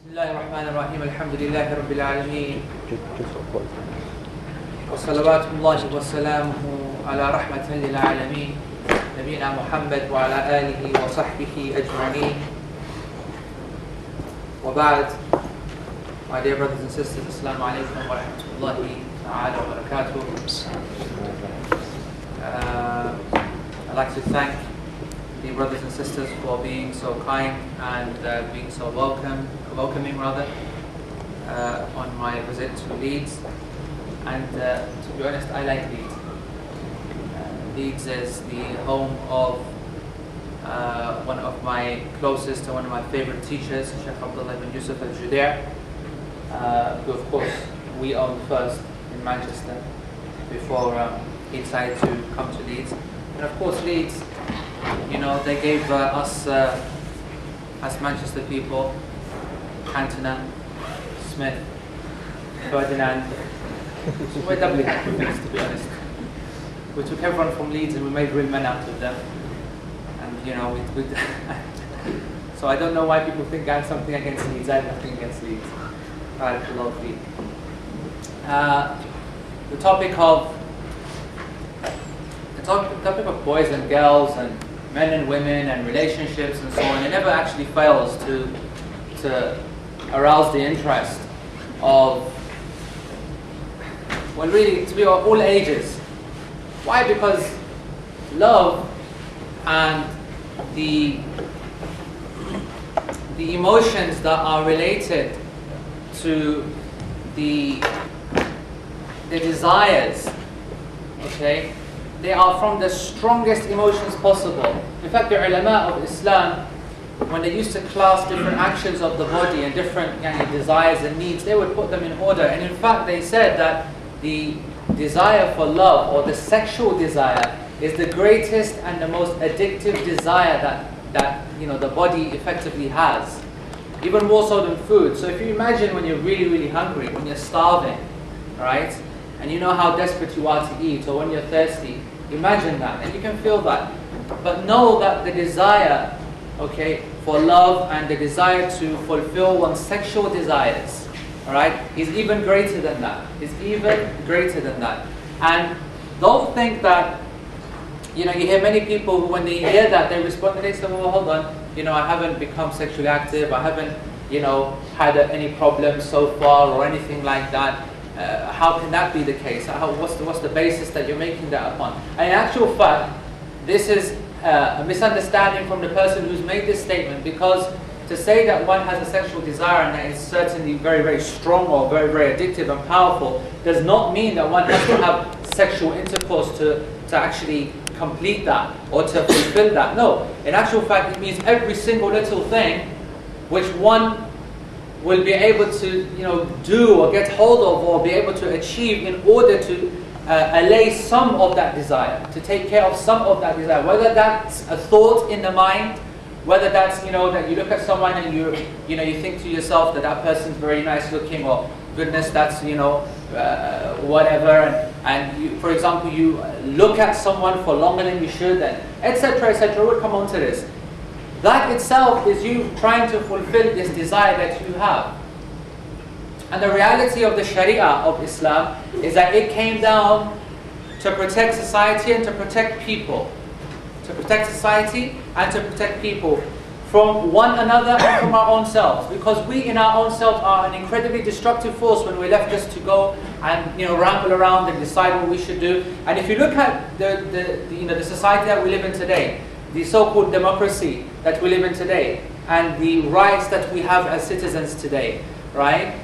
بسم الله الرحمن الرحيم الحمد لله رب العالمين وصلوات الله وسلامه على رحمة للعالمين نبينا محمد وعلى آله وصحبه أجمعين وبعد. My dear brothers and sisters, Assalamu alaikum wa rahmatullahi ta'ala wa barakatuh. I'd like to thank the brothers and sisters for being so kind and being so welcoming on my visit to Leeds. And to be honest, I like Leeds. Leeds is the home of one of my closest and one of my favorite teachers, Shaykh Abdullah ibn Yusuf al-Judair, who of course we owned first in Manchester before he decided to come to Leeds. And of course Leeds, you know, they gave us as Manchester people, Cantona, Smith, Ferdinand. We're doubly happy, to be honest. We took everyone from Leeds and we made real men out of them. And you know, we so I don't know why people think I have something against Leeds. I have nothing against Leeds. I love Leeds. The topic of boys and girls and men and women and relationships and so on, it never actually fails to arouse the interest of, well, really, to be all ages. Why? Because love and the emotions that are related to the desires, okay, they are from the strongest emotions possible. In fact, the ulama of Islam, when they used to class different actions of the body and different desires and needs, they would put them in order. And in fact, they said that the desire for love, or the sexual desire, is the greatest and the most addictive desire that you know the body effectively has, even more so than food. So if you imagine when you're really, really hungry, when you're starving, right, and you know how desperate you are to eat, or when you're thirsty, imagine that, and you can feel that. But know that the desire, okay, for love and the desire to fulfill one's sexual desires, all right, is even greater than that. Is even greater than that. And don't think that, you know, you hear many people who, when they hear that, they respond and they say, well, hold on, you know, I haven't become sexually active, I haven't, you know, had any problems so far or anything like that. How can that be the case? What's the basis that you're making that upon? And in actual fact, this is a misunderstanding from the person who's made this statement, because to say that one has a sexual desire and that is certainly very, very strong or very, very addictive and powerful does not mean that one has to have sexual intercourse to actually complete that or to fulfill that. No, in actual fact, it means every single little thing which one will be able to, you know, do or get hold of or be able to achieve in order to allay some of that desire, to take care of some of that desire, whether that's a thought in the mind, whether that's, you know, that you look at someone and you think to yourself that that person's very nice looking, or goodness, that's, you know, whatever, and you, for example, you look at someone for longer than you should, and etc., etc. We'll come on to this. That itself is you trying to fulfill this desire that you have. And the reality of the Sharia of Islam is that it came down to protect society and to protect people. To protect society and to protect people from one another and from our own selves. Because we in our own selves are an incredibly destructive force when we're left just to go and, you know, ramble around and decide what we should do. And if you look at the society that we live in today, the so-called democracy that we live in today, and the rights that we have as citizens today, right?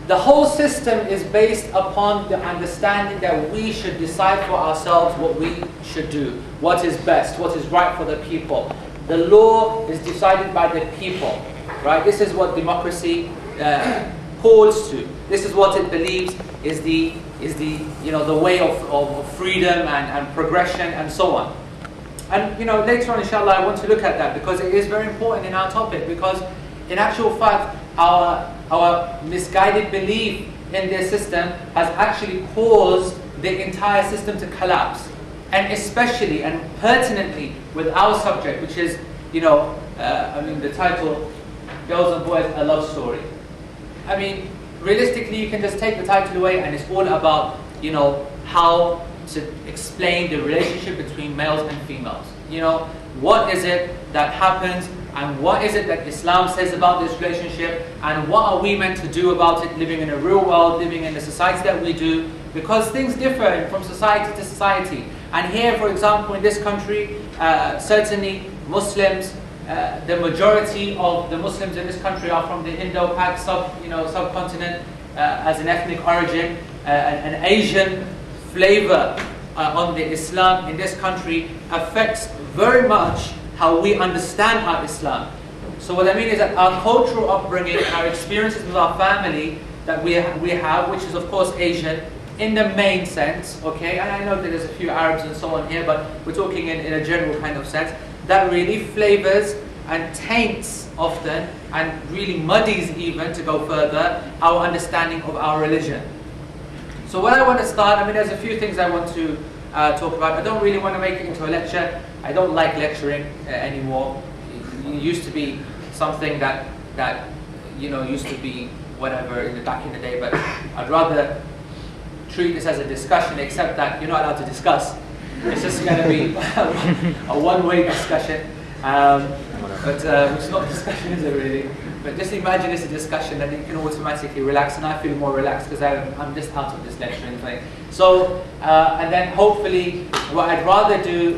The whole system is based upon the understanding that we should decide for ourselves what we should do, what is best, what is right for the people. The law is decided by the people, right? This is what democracy calls to. This is what it believes is the you know, the way of freedom and progression and so on. And, you know, later on, inshallah, I want to look at that because it is very important in our topic, because in actual fact, our misguided belief in this system has actually caused the entire system to collapse. And especially and pertinently with our subject, which is, you know, I mean, the title, Girls and Boys, a Love Story. I mean, realistically, you can just take the title away, and it's all about, you know, how to explain the relationship between males and females. You know, what is it that happens, and what is it that Islam says about this relationship, and what are we meant to do about it, living in a real world, living in the society that we do, because things differ from society to society. And here, for example, in this country, certainly Muslims, the majority of the Muslims in this country are from the Indo-Pak subcontinent as an ethnic origin. An Asian flavor on the Islam in this country affects very much how we understand our Islam. So what I mean is that our cultural upbringing, our experiences with our family that we have, which is of course Asian, in the main sense, okay, and I know that there's a few Arabs and so on here, but we're talking in a general kind of sense, that really flavors and taints often, and really muddies even, to go further, our understanding of our religion. So what I want to start, I mean, there's a few things I want to talk about. I don't really want to make it into a lecture. I don't like lecturing anymore. It used to be something that you know, used to be whatever back in the day, but I'd rather treat this as a discussion, except that you're not allowed to discuss. It's just going to be a one-way discussion. But it's not a discussion, is it really? But just imagine it's a discussion, and you can automatically relax, and I feel more relaxed because I'm just out of this lecturing thing. So, and then hopefully, what I'd rather do,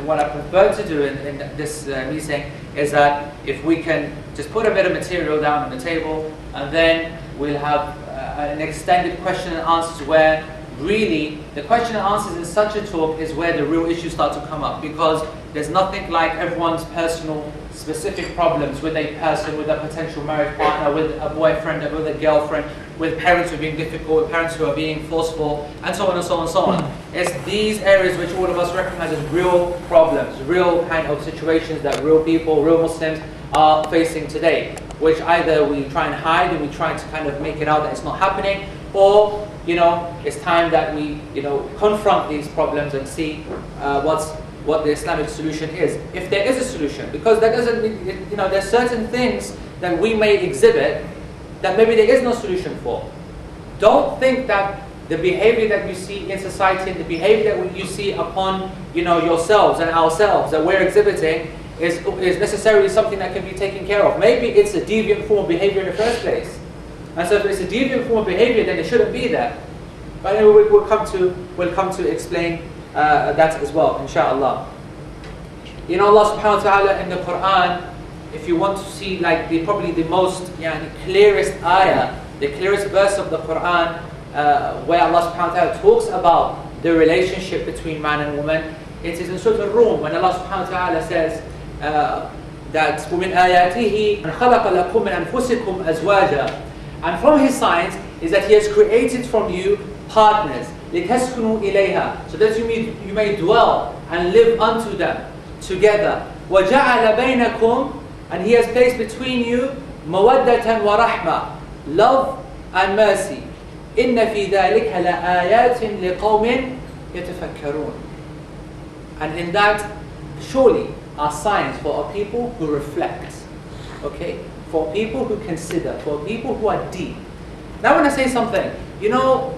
what I prefer to do in this meeting, is that if we can just put a bit of material down on the table, and then we'll have an extended question and answers, where really the question and answers in such a talk is where the real issues start to come up, because there's nothing like everyone's personal specific problems with a person, with a potential marriage partner, with a boyfriend, with a girlfriend, with parents who are being difficult, with parents who are being forceful, and so on and so on and so on. It's these areas which all of us recognize as real problems, real kind of situations that real people, real Muslims are facing today, which either we try and hide and we try to kind of make it out that it's not happening, or, you know, it's time that we, you know, confront these problems and see what the Islamic solution is, if there is a solution. Because that doesn't mean, you know, there's certain things that we may exhibit that maybe there is no solution for. Don't think that the behavior that you see in society and the behavior that you see upon, you know, yourselves and ourselves that we're exhibiting is necessarily something that can be taken care of. Maybe it's a deviant form of behavior in the first place. And so if it's a deviant form of behavior, then it shouldn't be there. But anyway, we'll come to explain that as well, inshallah. You know, Allah subhanahu wa ta'ala in the Quran, if you want to see like probably the most the clearest ayah, the clearest verse of the Quran, where Allah subhanahu wa ta'ala talks about the relationship between man and woman, it is in Surah Al-Rum, when Allah subhanahu wa ta'ala says that وَمِنْ آيَاتِهِ أَنْ خَلَقَ لَكُم مِّنْ أَنفُسِكُمْ أَزْوَاجًا, and from His signs is that He has created from you partners, لِتَسْكُنُوا إِلَيْهَا, so that you may dwell and live unto them together. وَجَعَلَ بَيْنَكُمْ, and He has placed between you مَوَدَّةً وَرَحْمَةً, love and mercy. إِنَّ فِي ذَلِكَ لَآيَاتٍ لِقَوْمٍ يَتَفَكَّرُونَ, and in that surely are signs for a people who reflect, okay, for people who consider, for people who are deep. Now I want to say something. You know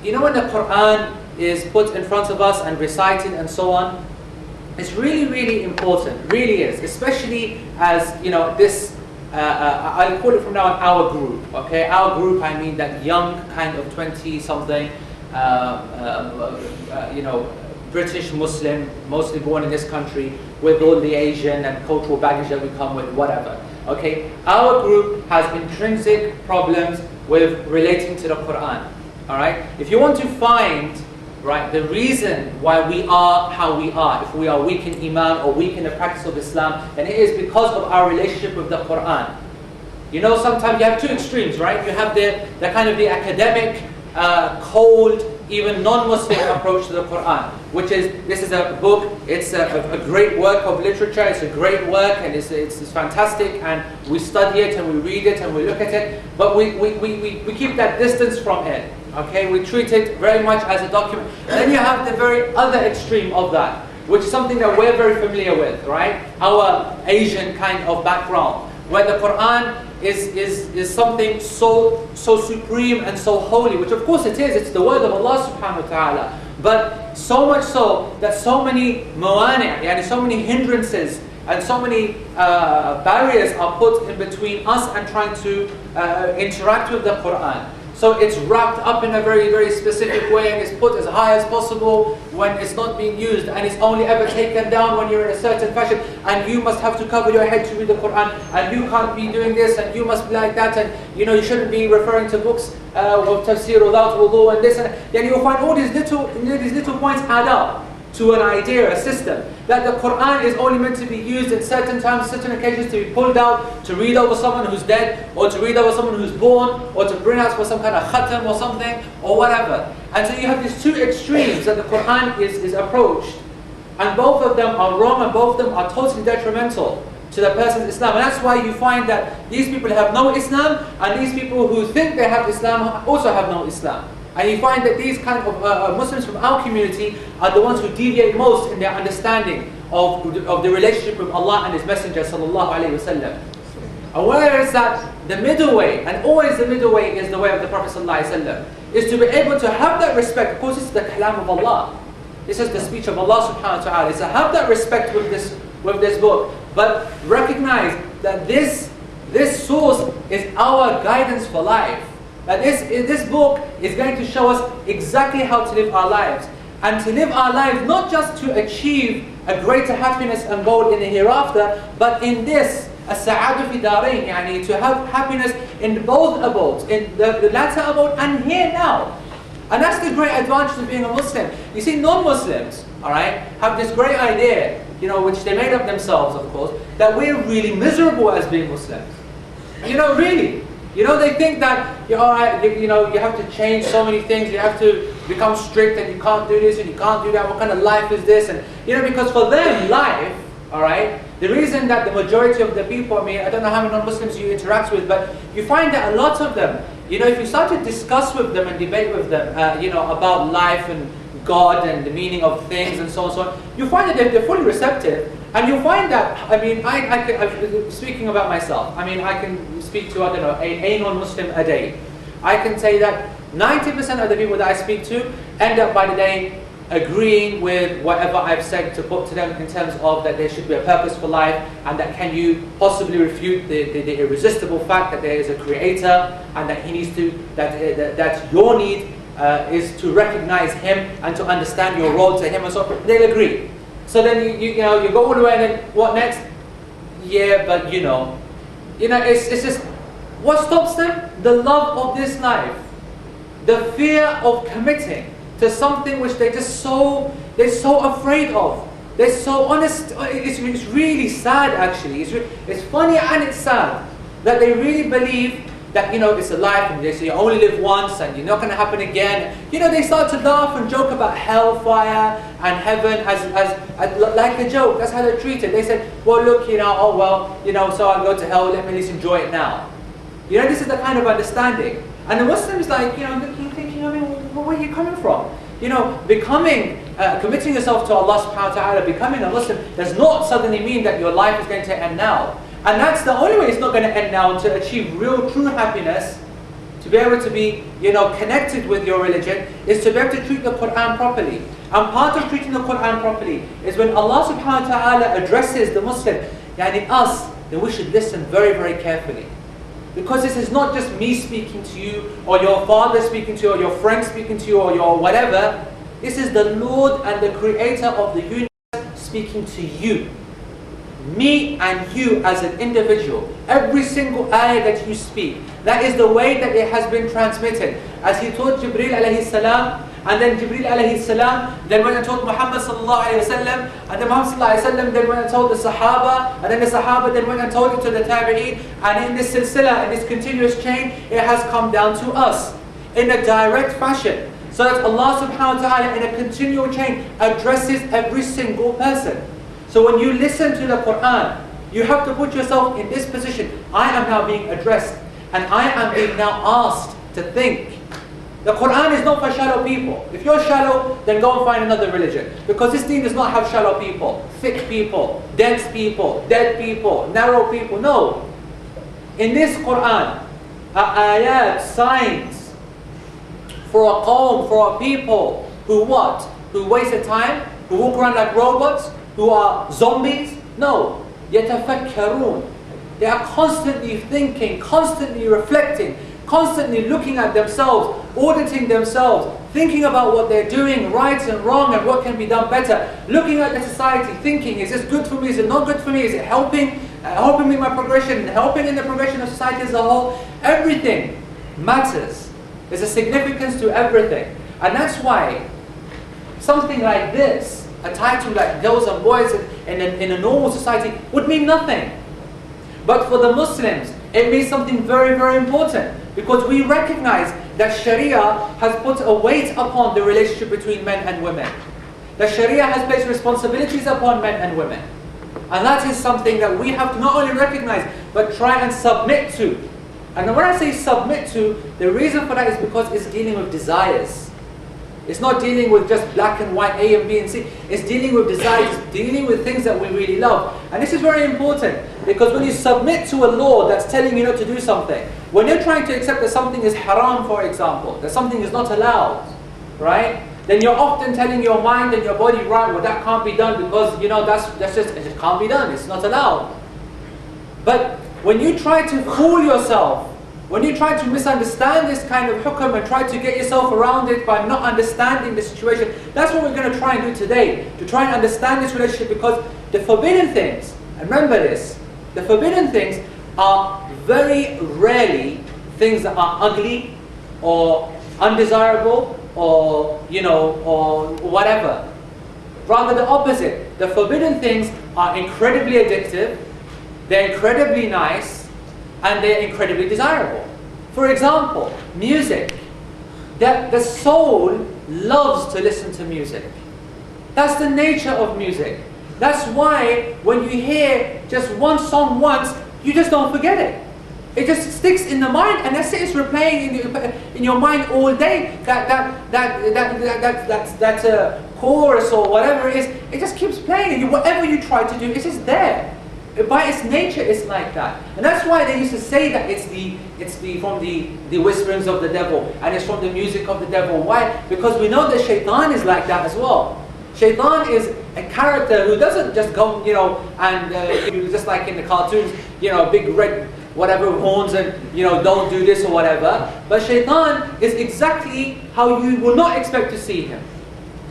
when the Quran is put in front of us and recited and so on, it's really, really important, really is, especially as, you know, this, I'll call it from now on our group, okay? Our group, I mean that young kind of 20-something, you know, British Muslim, mostly born in this country, with all the Asian and cultural baggage that we come with, whatever. Okay, our group has intrinsic problems with relating to the Quran. All right, if you want to find the reason why we are how we are, if we are weak in Iman or weak in the practice of Islam, then it is because of our relationship with the Quran. You know, sometimes you have two extremes, right? You have the kind of the academic, cold, even non-Muslim approach to the Quran, which is, this is a book, it's a great work of literature, it's a great work, and it's fantastic, and we study it, and we read it, and we look at it, but we keep that distance from it, okay? We treat it very much as a document. And then you have the very other extreme of that, which is something that we're very familiar with, right? Our Asian kind of background, where the Quran is something so supreme and so holy, which of course it is, it's the word of Allah subhanahu wa ta'ala. But so much so that so many mawani', yani so many hindrances and so many barriers are put in between us and trying to interact with the Quran. So it's wrapped up in a very, very specific way, and it's put as high as possible when it's not being used, and it's only ever taken down when you're in a certain fashion, and you must have to cover your head to read the Quran, and you can't be doing this, and you must be like that, and you know you shouldn't be referring to books of tafsir without wudu and this, and then you'll find all these little points add up to an idea, a system, that the Quran is only meant to be used in certain times, certain occasions, to be pulled out, to read over someone who's dead, or to read over someone who's born, or to bring out for some kind of khatam or something, or whatever. And so you have these two extremes that the Quran is approached, and both of them are wrong, and both of them are totally detrimental to the person's Islam. And that's why you find that these people have no Islam, and these people who think they have Islam also have no Islam. And you find that these kind of Muslims from our community are the ones who deviate most in their understanding of the relationship with Allah and His Messenger sallallahu alaihi wasallam. And whereas that the middle way, and always the middle way, is the way of the Prophet sallallahu alaihi wasallam, is to be able to have that respect. Of course, this is the kalam of Allah. This is the speech of Allah subhanahu wa ta'ala. Is to have that respect with this book, but recognize that this source is our guidance for life. That this book is going to show us exactly how to live our lives. And to live our lives not just to achieve a greater happiness and goal in the hereafter, but in this, as-sa'adu fi darain, yani to have happiness in both abodes, in the latter abode and here now. And that's the great advantage of being a Muslim. You see, non-Muslims, alright, have this great idea, you know, which they made up themselves, of course, that we're really miserable as being Muslims. You know, really. You know, they think that you have to change so many things. You have to become strict, and you can't do this and you can't do that. What kind of life is this? And you know, because for them, life, all right. The reason that the majority of the people, I mean, I don't know how many non-Muslims you interact with, but you find that a lot of them, you know, if you start to discuss with them and debate with them, you know, about life and God and the meaning of things and so on and so on, you find that they're fully receptive. And you'll find that, I mean, I'm speaking about myself. I mean, I can speak to, I don't know, a non-Muslim a day. I can say that 90% of the people that I speak to end up by the day agreeing with whatever I've said to put to them in terms of that there should be a purpose for life, and that can you possibly refute the irresistible fact that there is a creator, and that he needs to, that your need is to recognize him and to understand your role to him and so on. They'll agree. So then you go all the way, and then what next? Yeah, but you know, it's just what stops them? The love of this life, the fear of committing to something which they're so afraid of. They're so honest. It's really sad, actually. It's funny and it's sad that they really believe that, you know, it's a life and they say you only live once and you're not going to happen again. You know, they start to laugh and joke about hellfire and heaven as like a joke. That's how they treat it. They said, well, look, you know, oh well, you know, so I'll go to hell, let me at least enjoy it now. You know, this is the kind of understanding. And the Muslim is like, you know, thinking, I mean, where are you coming from? You know, committing yourself to Allah subhanahu wa ta'ala, becoming a Muslim does not suddenly mean that your life is going to end now. And that's the only way it's not going to end now, and to achieve real, true happiness, to be able to be, you know, connected with your religion, is to be able to treat the Quran properly. And part of treating the Quran properly is when Allah subhanahu wa ta'ala addresses the Muslim, yani us, then we should listen very, very carefully. Because this is not just me speaking to you, or your father speaking to you, or your friend speaking to you, or your whatever. This is the Lord and the Creator of the universe speaking to you. Me and you as an individual. Every single ayah that you speak, that is the way that it has been transmitted. As he taught Jibreel alayhi salam, and then Jibreel alayhi salam then went and taught Muhammad sallallahu alayhi wasallam, and then Muhammad sallallahu alayhi wasallam then went and told the Sahaba, and then the Sahaba then went and told it to the Tabi'een, and in this silsila, in this continuous chain, it has come down to us in a direct fashion. So that Allah subhanahu wa ta'ala in a continual chain addresses every single person. So when you listen to the Quran, you have to put yourself in this position. I am now being addressed, and I am being now asked to think. The Quran is not for shallow people. If you're shallow, then go and find another religion. Because this deen does not have shallow people, thick people, dense people, dead people, narrow people. No. in this Quran are ayat, signs for a qawm, for a people who what? Who waste their time, who walk around like robots, who are zombies? No. يَتَفَكَّرُونَ. They are constantly thinking, constantly reflecting, constantly looking at themselves, auditing themselves, thinking about what they're doing, right and wrong, and what can be done better. Looking at the society, thinking, is this good for me, is it not good for me, is it helping me in my progression, helping in the progression of society as a whole? Everything matters. There's a significance to everything. And that's why something like this, a title like Girls and Boys in a normal society, would mean nothing. But for the Muslims, it means something very, very important. Because we recognize that Sharia has put a weight upon the relationship between men and women. That Sharia has placed responsibilities upon men and women. And that is something that we have to not only recognize, but try and submit to. And when I say submit to, the reason for that is because it's dealing with desires. It's not dealing with just black and white, A and B and C. It's dealing with desires, it's dealing with things that we really love. And this is very important, because when you submit to a law that's telling you not to do something, when you're trying to accept that something is haram, for example, that something is not allowed, right? Then you're often telling your mind and your body, right, well that can't be done because, it can't be done, it's not allowed. But when you try to fool yourself, when you try to misunderstand this kind of hukam and try to get yourself around it by not understanding the situation, that's what we're going to try and do today, to try and understand this relationship, because the forbidden things, and remember this, the forbidden things are very rarely things that are ugly or undesirable or whatever. Rather the opposite. The forbidden things are incredibly addictive, they're incredibly nice, and they're incredibly desirable. For example, music. The soul loves to listen to music. That's the nature of music. That's why when you hear just one song once, you just don't forget it. It just sticks in the mind, and that's it. It's replaying in your mind all day. That chorus or whatever it is, it just keeps playing. And whatever you try to do, it's just there. By its nature, it's like that, and that's why they used to say that it's from the whisperings of the devil, and it's from the music of the devil. Why? Because we know that Shaitan is like that as well. Shaitan is a character who doesn't just go, and just like in the cartoons, big red whatever horns and don't do this or whatever. But Shaitan is exactly how you will not expect to see him.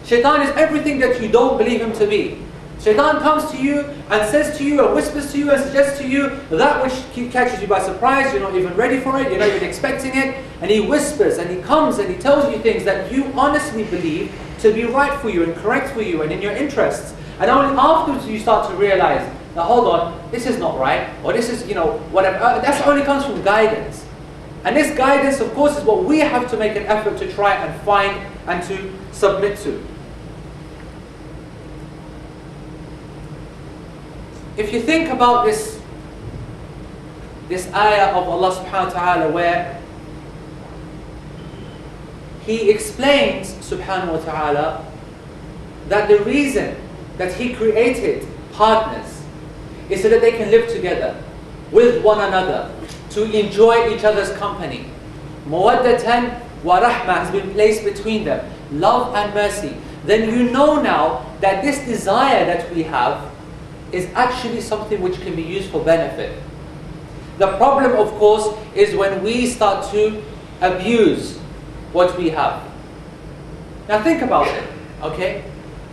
Shaitan is everything that you don't believe him to be. Shaitan comes to you and says to you and whispers to you and suggests to you that which catches you by surprise. You're not even ready for it, you're not even expecting it. And he whispers and he comes and he tells you things that you honestly believe to be right for you and correct for you and in your interests. And only afterwards you start to realize, now hold on, this is not right, or this is, whatever. That only comes from guidance. And this guidance, of course, is what we have to make an effort to try and find and to submit to. If you think about this ayah of Allah subhanahu wa ta'ala, where He explains subhanahu wa ta'ala that the reason that He created partners is so that they can live together with one another, to enjoy each other's company. Mawaddatan wa rahmah has been placed between them, love and mercy. Then you know now that this desire that we have is actually something which can be used for benefit. The problem, of course, is when we start to abuse what we have. Now think about it, okay?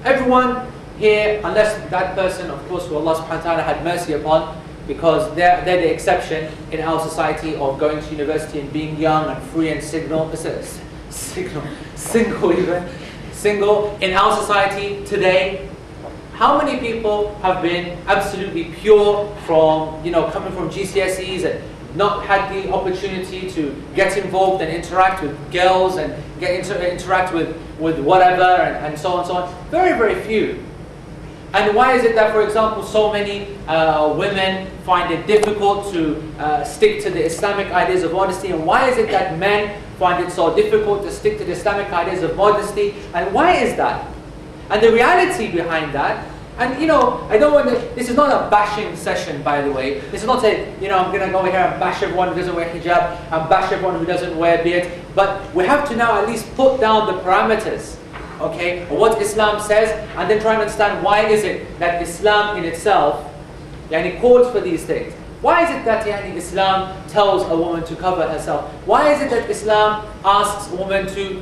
Everyone here, unless that person, of course, who Allah subhanahu wa ta'ala had mercy upon, because they're the exception in our society of going to university and being young and free and single in our society today. How many people have been absolutely pure from, coming from GCSEs and not had the opportunity to get involved and interact with girls and interact with whatever and so on and so on? Very, very few. And why is it that, for example, so many women find it difficult to stick to the Islamic ideas of modesty? And why is it that men find it so difficult to stick to the Islamic ideas of modesty? And why is that? And the reality behind that, And I don't want to, this is not a bashing session, by the way. This is not a, I'm going to go here and bash everyone who doesn't wear hijab, and bash everyone who doesn't wear beard. But we have to now at least put down the parameters, okay, of what Islam says, and then try and understand why is it that Islam in itself, calls for these things. Why is it that Islam tells a woman to cover herself? Why is it that Islam asks a woman to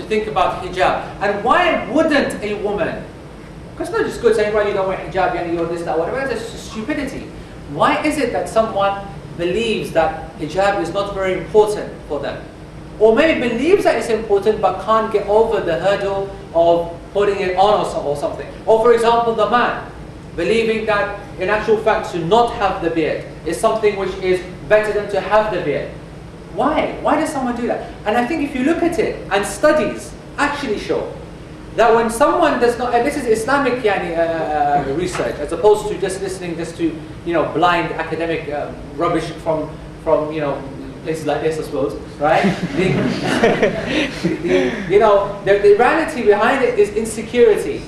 think about hijab? And why wouldn't a woman? Because it's not just good saying, right, you don't wear hijab, you're this, that, whatever. It's just stupidity. Why is it that someone believes that hijab is not very important for them? Or maybe believes that it's important but can't get over the hurdle of putting it on or something. Or for example, the man, believing that in actual fact to not have the beard is something which is better than to have the beard. Why? Why does someone do that? And I think if you look at it, and studies actually show that when someone does not, and this is Islamic research, as opposed to just listening just to blind academic rubbish from places like this, I suppose, right? The reality behind it is insecurity,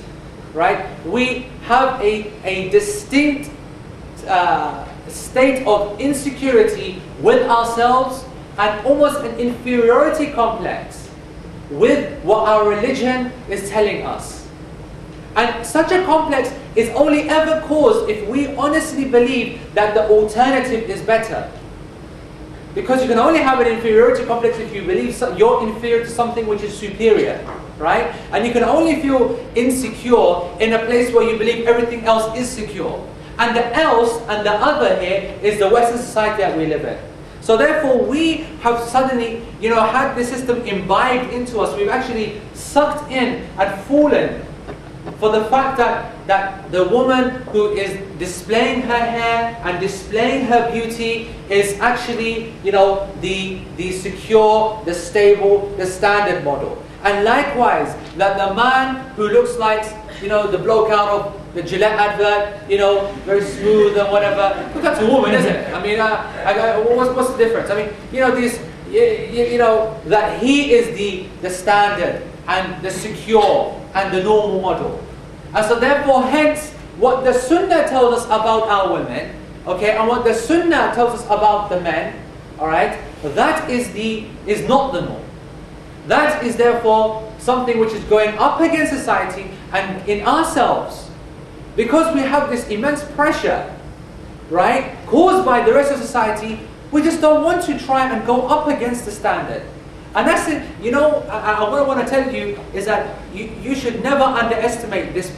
right? We have a distinct state of insecurity with ourselves and almost an inferiority complex with what our religion is telling us. And such a complex is only ever caused if we honestly believe that the alternative is better. Because you can only have an inferiority complex if you believe you're inferior to something which is superior, right? And you can only feel insecure in a place where you believe everything else is secure. And the else and the other here is the Western society that we live in. So therefore we have suddenly, had this system imbibed into us. We've actually sucked in and fallen for the fact that the woman who is displaying her hair and displaying her beauty is actually, the secure, the stable, the standard model. And likewise, that the man who looks like, the bloke out of the Gillette advert, very smooth and whatever. But that's a woman, isn't it? I mean, what's the difference? I mean, that he is the standard and the secure and the normal model. And so therefore, hence, what the Sunnah tells us about our women, okay, and what the Sunnah tells us about the men, all right, that is not the norm. That is therefore something which is going up against society and in ourselves. Because we have this immense pressure, right, caused by the rest of society, we just don't want to try and go up against the standard. And that's it, what I want to tell you is that you should never underestimate this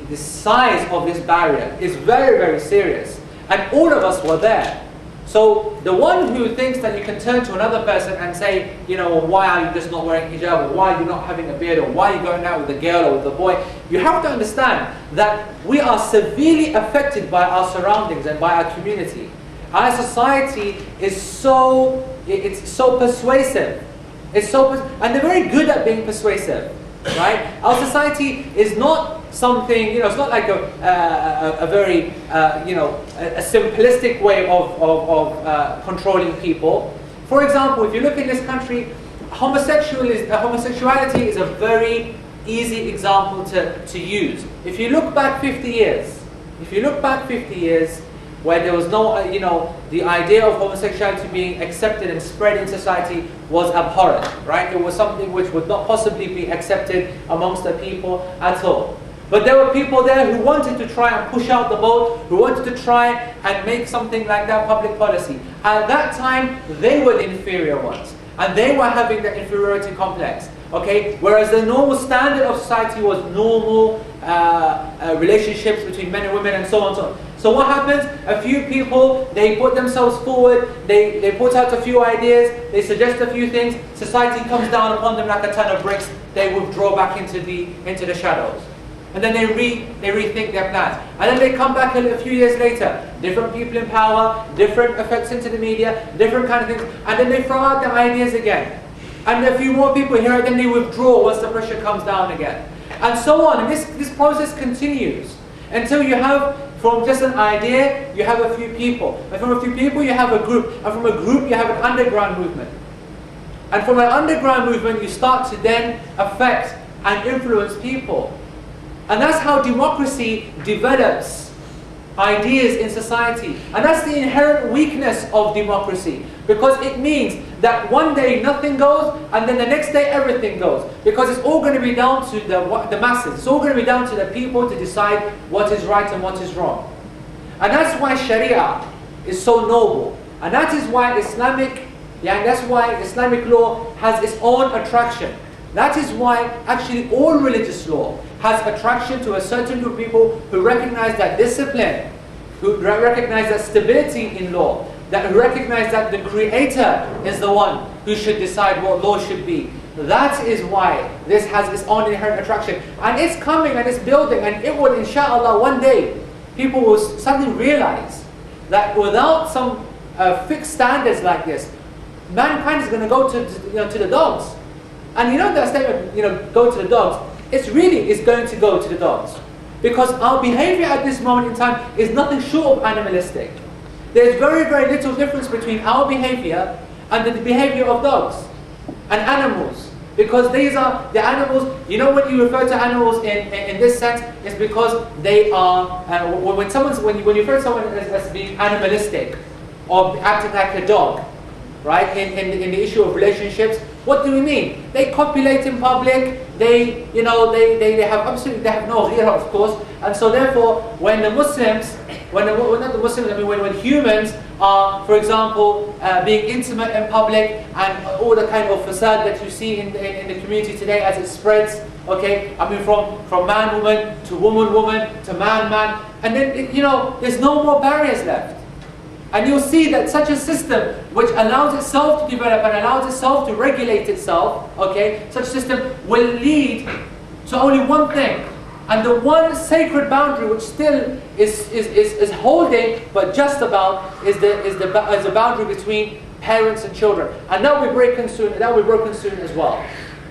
the size of this barrier is very, very serious. And all of us were there. So the one who thinks that you can turn to another person and say, why are you just not wearing hijab, or why are you not having a beard, or why are you going out with a girl or with a boy, you have to understand that we are severely affected by our surroundings and by our community. Our society is so persuasive. And they're very good at being persuasive, right? Our society is not something, it's not like a very, a simplistic way of controlling people. For example, if you look in this country, homosexuality is a very easy example to use. If you look back 50 years, where there was no, the idea of homosexuality being accepted and spread in society was abhorrent, right? It was something which would not possibly be accepted amongst the people at all. But there were people there who wanted to try and push out the boat, who wanted to try and make something like that public policy. At that time, they were the inferior ones. And they were having the inferiority complex. Okay? Whereas the normal standard of society was normal relationships between men and women and so on and so on. So what happens? A few people, they put themselves forward, they put out a few ideas, they suggest a few things, society comes down upon them like a ton of bricks, they withdraw back into the shadows. And then they rethink their plans. And then they come back a few years later, different people in power, different effects into the media, different kind of things, and then they throw out their ideas again. And a few more people here, and then they withdraw once the pressure comes down again. And so on, and this process continues until you have, from just an idea, you have a few people. And from a few people, you have a group. And from a group, you have an underground movement. And from an underground movement, you start to then affect and influence people. And that's how democracy develops ideas in society. And that's the inherent weakness of democracy. Because it means that one day nothing goes, and then the next day everything goes. Because it's all going to be down to the masses. It's all going to be down to the people to decide what is right and what is wrong. And that's why Sharia is so noble. And that is why Islamic law has its own attraction. That is why actually all religious law has attraction to a certain group of people who recognize that discipline, who recognize that stability in law, that recognize that the Creator is the one who should decide what law should be. That is why this has its own inherent attraction. And it's coming and it's building, and it will, inshallah, one day, people will suddenly realize that without some fixed standards like this, mankind is going to go to the dogs. And you know that statement, go to the dogs, it's going to go to the dogs. Because our behavior at this moment in time is nothing short of animalistic. There's very, very little difference between our behavior and the behavior of dogs and animals. Because these are the animals, when you refer to animals in this sense, it's because they are, when you refer to someone as being animalistic or acting like a dog, right, in the issue of relationships, what do we mean? They copulate in public, they have no ghira, of course, and so therefore when humans are, for example, being intimate in public and all the kind of facade that you see in the community today as it spreads, okay, from man-woman to woman-woman to man-man, and then there's no more barriers left. And you'll see that such a system which allows itself to develop and allows itself to regulate itself, okay, such a system will lead to only one thing. And the one sacred boundary which still is holding, but just about, is the boundary between parents and children. And that will be broken soon. That will be broken soon as well.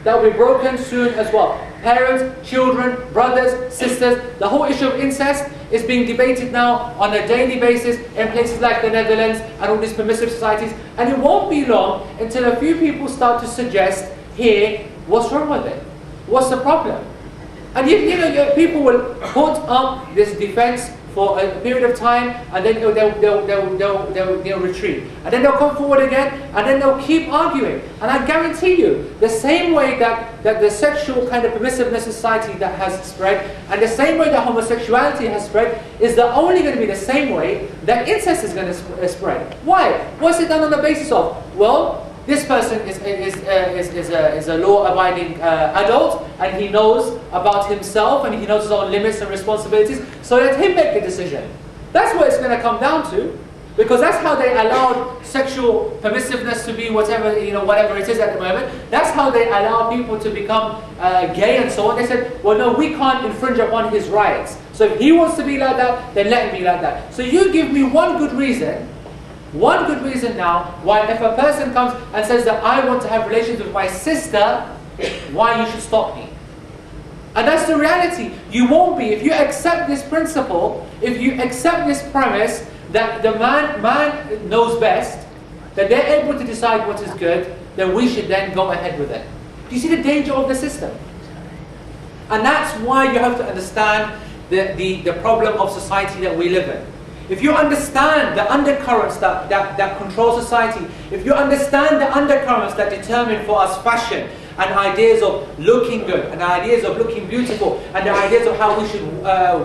That will be broken soon as well. Parents, children, brothers, sisters. The whole issue of incest is being debated now on a daily basis in places like the Netherlands and all these permissive societies. And it won't be long until a few people start to suggest, here, what's wrong with it? What's the problem? And people will put up this defense for a period of time, and then they'll retreat. And then they'll come forward again, and then they'll keep arguing. And I guarantee you, the same way that the sexual kind of permissiveness society that has spread, and the same way that homosexuality has spread, is only going to be the same way that incest is going to spread. Why? What's it done on the basis of? Well, this person is a law-abiding adult, and he knows about himself, and he knows his own limits and responsibilities, so let him make the decision. That's what it's going to come down to, because that's how they allowed sexual permissiveness to be whatever it is at the moment. That's how they allow people to become gay and so on. They said, well, no, we can't infringe upon his rights. So if he wants to be like that, then let him be like that. So you give me one good reason now why, if a person comes and says that I want to have relations with my sister, why you should stop me. And that's the reality. You won't be. If you accept this principle, if you accept this premise that the man knows best, that they're able to decide what is good, then we should then go ahead with it. Do you see the danger of the system? And that's why you have to understand the problem of society that we live in. If you understand the undercurrents that control society, if you understand the undercurrents that determine for us fashion, and ideas of looking good, and ideas of looking beautiful, and the ideas of how we should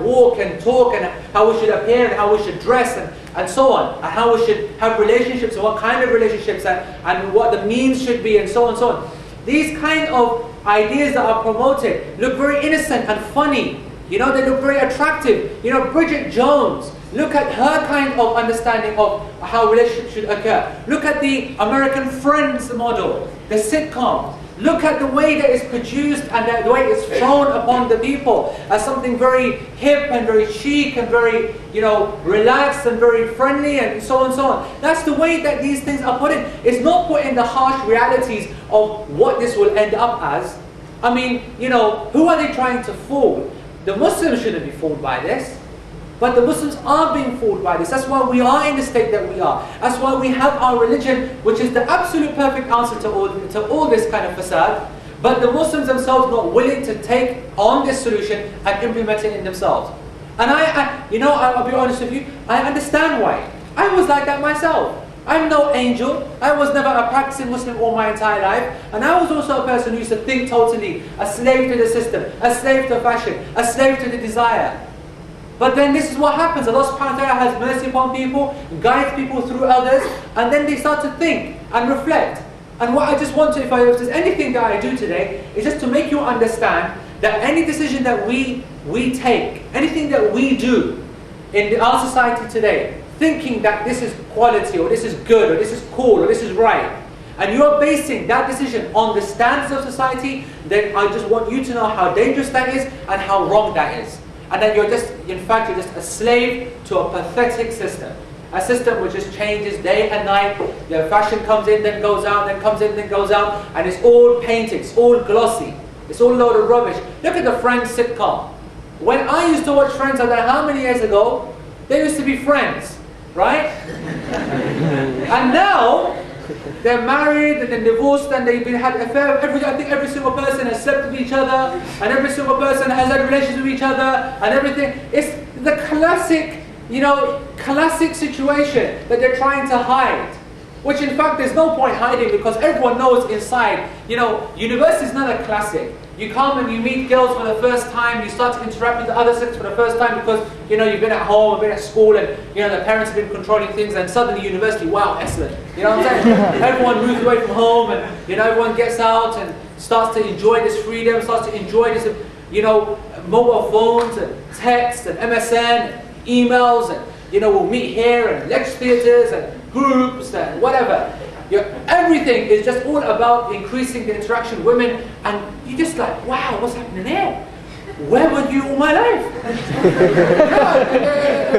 walk and talk, and how we should appear, and how we should dress, and so on, and how we should have relationships, and what kind of relationships, and what the means should be, and so on and so on. These kind of ideas that are promoted look very innocent and funny. They look very attractive. Bridget Jones, look at her kind of understanding of how relationships should occur. Look at the American Friends model, the sitcom. Look at the way that it's produced and the way it's thrown upon the people as something very hip and very chic and very, relaxed and very friendly and so on and so on. That's the way that these things are put in. It's not put in the harsh realities of what this will end up as. I mean, who are they trying to fool? The Muslims shouldn't be fooled by this. But the Muslims are being fooled by this. That's why we are in the state that we are. That's why we have our religion, which is the absolute perfect answer to all this kind of facade. But the Muslims themselves not willing to take on this solution and implement it in themselves. And I'll be honest with you, I understand why. I was like that myself. I'm no angel. I was never a practicing Muslim all my entire life. And I was also a person who used to think totally a slave to the system, a slave to fashion, a slave to the desire. But then this is what happens. Allah subhanahu wa ta'ala has mercy upon people, guides people through others, and then they start to think and reflect. And what I just want to, if there's anything that I do today, is just to make you understand that any decision that we take, anything that we do in our society today, thinking that this is quality, or this is good, or this is cool, or this is right, and you're basing that decision on the standards of society, then I just want you to know how dangerous that is and how wrong that is. And that you're just, in fact, you're just a slave to a pathetic system. A system which just changes day and night. The fashion comes in, then goes out, then comes in, then goes out, and it's all painted, it's all glossy, it's all a load of rubbish. Look at the Friends sitcom. When I used to watch Friends, I don't know how many years ago, they used to be friends, right? And now, they're married and then divorced and they've had affair. I think every single person has slept with each other, and every single person has had relations with each other, and everything. It's the classic, classic situation that they're trying to hide. Which in fact there's no point hiding, because everyone knows inside. University is not a classic. You come and you meet girls for the first time, you start to interact with the other sex for the first time because you've been at home, you've been at school, and the parents have been controlling things, and suddenly university, wow, excellent. You know what I'm saying? Everyone moves away from home, and everyone gets out and starts to enjoy this freedom, starts to enjoy this, mobile phones and texts and MSN and emails, and we'll meet here and lecture theatres and groups and whatever. Everything is just all about increasing the interaction with women, and you're just like, wow, what's happening here? Where were you all my life?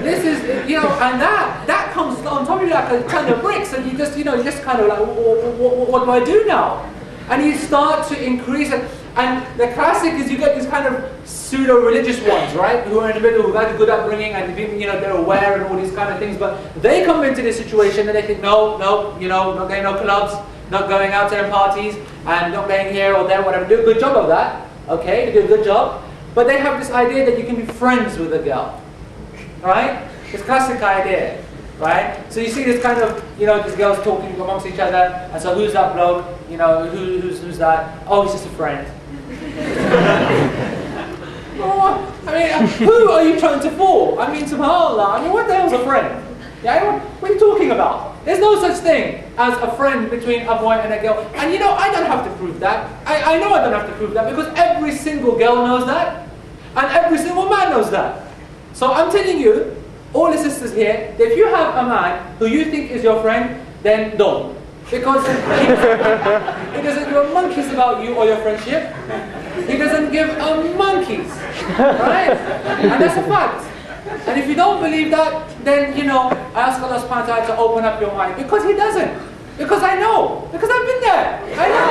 This is, and that comes on top of you like a ton of bricks, and you just kind of like, what do I do now? And you start to increase it. And the classic is you get these kind of pseudo-religious ones, right? Who are in the middle, who've had a good upbringing, and they're aware and all these kind of things. But they come into this situation and they think, no, not going no clubs, not going out to their parties, and not going here or there, whatever. Do a good job of that, okay? They do a good job. But they have this idea that you can be friends with a girl, right? This classic idea, right? So you see this kind of, these girls talking amongst each other, and so who's that bloke? Who's that? Oh, he's just a friend. Who are you trying to fool? SubhanAllah, what the hell's a friend? Yeah, what are you talking about? There's no such thing as a friend between a boy and a girl. And I don't have to prove that. I know I don't have to prove that, because every single girl knows that, and every single man knows that. So I'm telling you, all the sisters here, if you have a man who you think is your friend, then don't. Because he doesn't give a monkey's about you or your friendship. He doesn't give a monkey's, right? And that's a fact. And if you don't believe that, then I ask Allah subhanahu wa ta'ala to open up your mind. Because He doesn't. Because I know. Because I've been there. I know.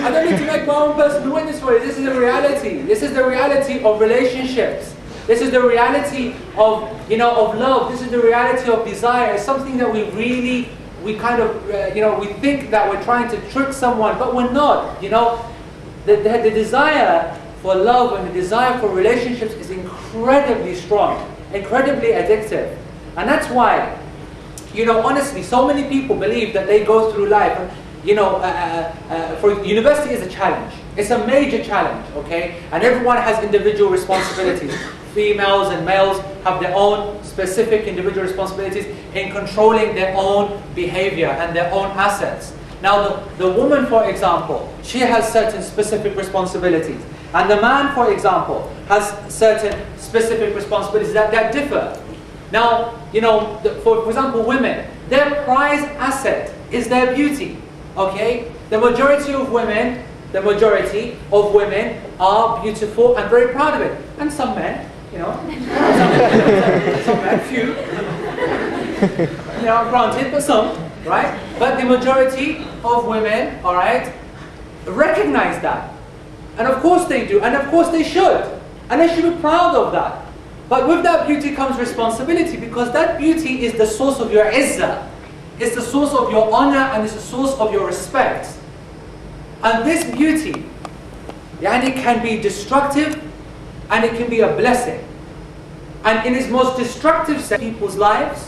I don't need to make my own personal witness for it. This is the reality. This is the reality of relationships. This is the reality of of love. This is the reality of desire. It's something that we think that we're trying to trick someone, but we're not. The desire for love and the desire for relationships is incredibly strong, incredibly addictive. And that's why, honestly, so many people believe that they go through life, for university is a challenge. It's a major challenge, okay? And everyone has individual responsibilities. Females and males have their own specific individual responsibilities in controlling their own behavior and their own assets. Now, the woman, for example, she has certain specific responsibilities. And the man, for example, has certain specific responsibilities that differ. Now, for example, women, their prized asset is their beauty. Okay? The majority of women are beautiful and very proud of it. And some men, some men, few, granted, but some, right? But the majority of women, all right, recognize that. And of course they do, and of course they should. And they should be proud of that. But with that beauty comes responsibility, because that beauty is the source of your izzah. It's the source of your honor and it's the source of your respect. And this beauty, it can be destructive and it can be a blessing. And in its most destructive sense, people's lives,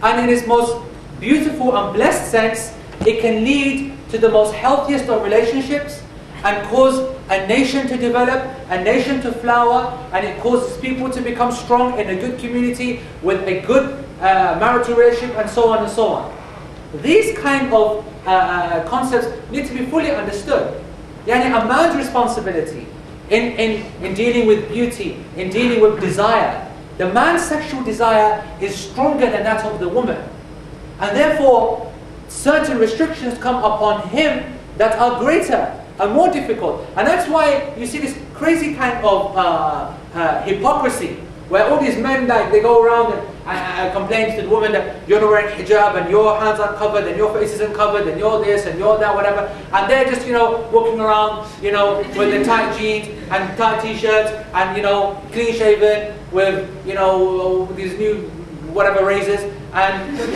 and in its most beautiful and blessed sense, it can lead to the most healthiest of relationships and cause a nation to develop, a nation to flower, and it causes people to become strong in a good community with a good marital relationship, and so on and so on. These kind of concepts need to be fully understood. A man's responsibility in dealing with beauty, in dealing with desire. The man's sexual desire is stronger than that of the woman. And therefore, certain restrictions come upon him that are greater and more difficult. And that's why you see this crazy kind of hypocrisy, where all these men, they go around and complain to the woman that you're not wearing hijab and your hands are covered and your face isn't covered and you're this and you're that, whatever. And they're just, walking around, with their tight jeans and tight t-shirts and, clean shaven with, these new whatever razors and, as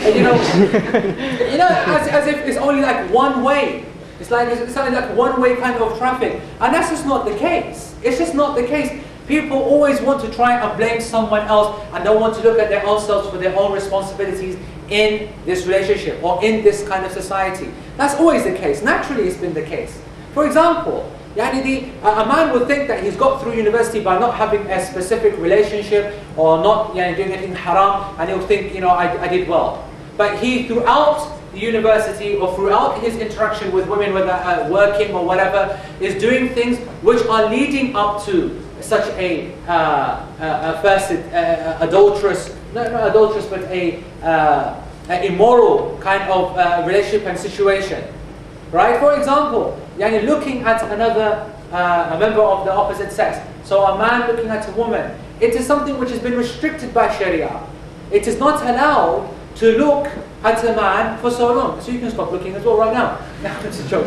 if it's only like one way. It's something like one-way kind of traffic. And that's just not the case. It's just not the case. People always want to try and blame someone else and don't want to look at their own selves for their own responsibilities in this relationship or in this kind of society. That's always the case. Naturally, it's been the case. For example, a man would think that he's got through university by not having a specific relationship or not doing anything haram, and he'll think, I did well. But he, throughout the university or throughout his interaction with women, whether working or whatever, is doing things which are leading up to such a adulterous, not adulterous, but a immoral kind of relationship and situation. Right? For example, looking at another a member of the opposite sex. So a man looking at a woman, it is something which has been restricted by Sharia. It is not allowed to look at a man for so long. So you can stop looking as well right now. No, it's a joke.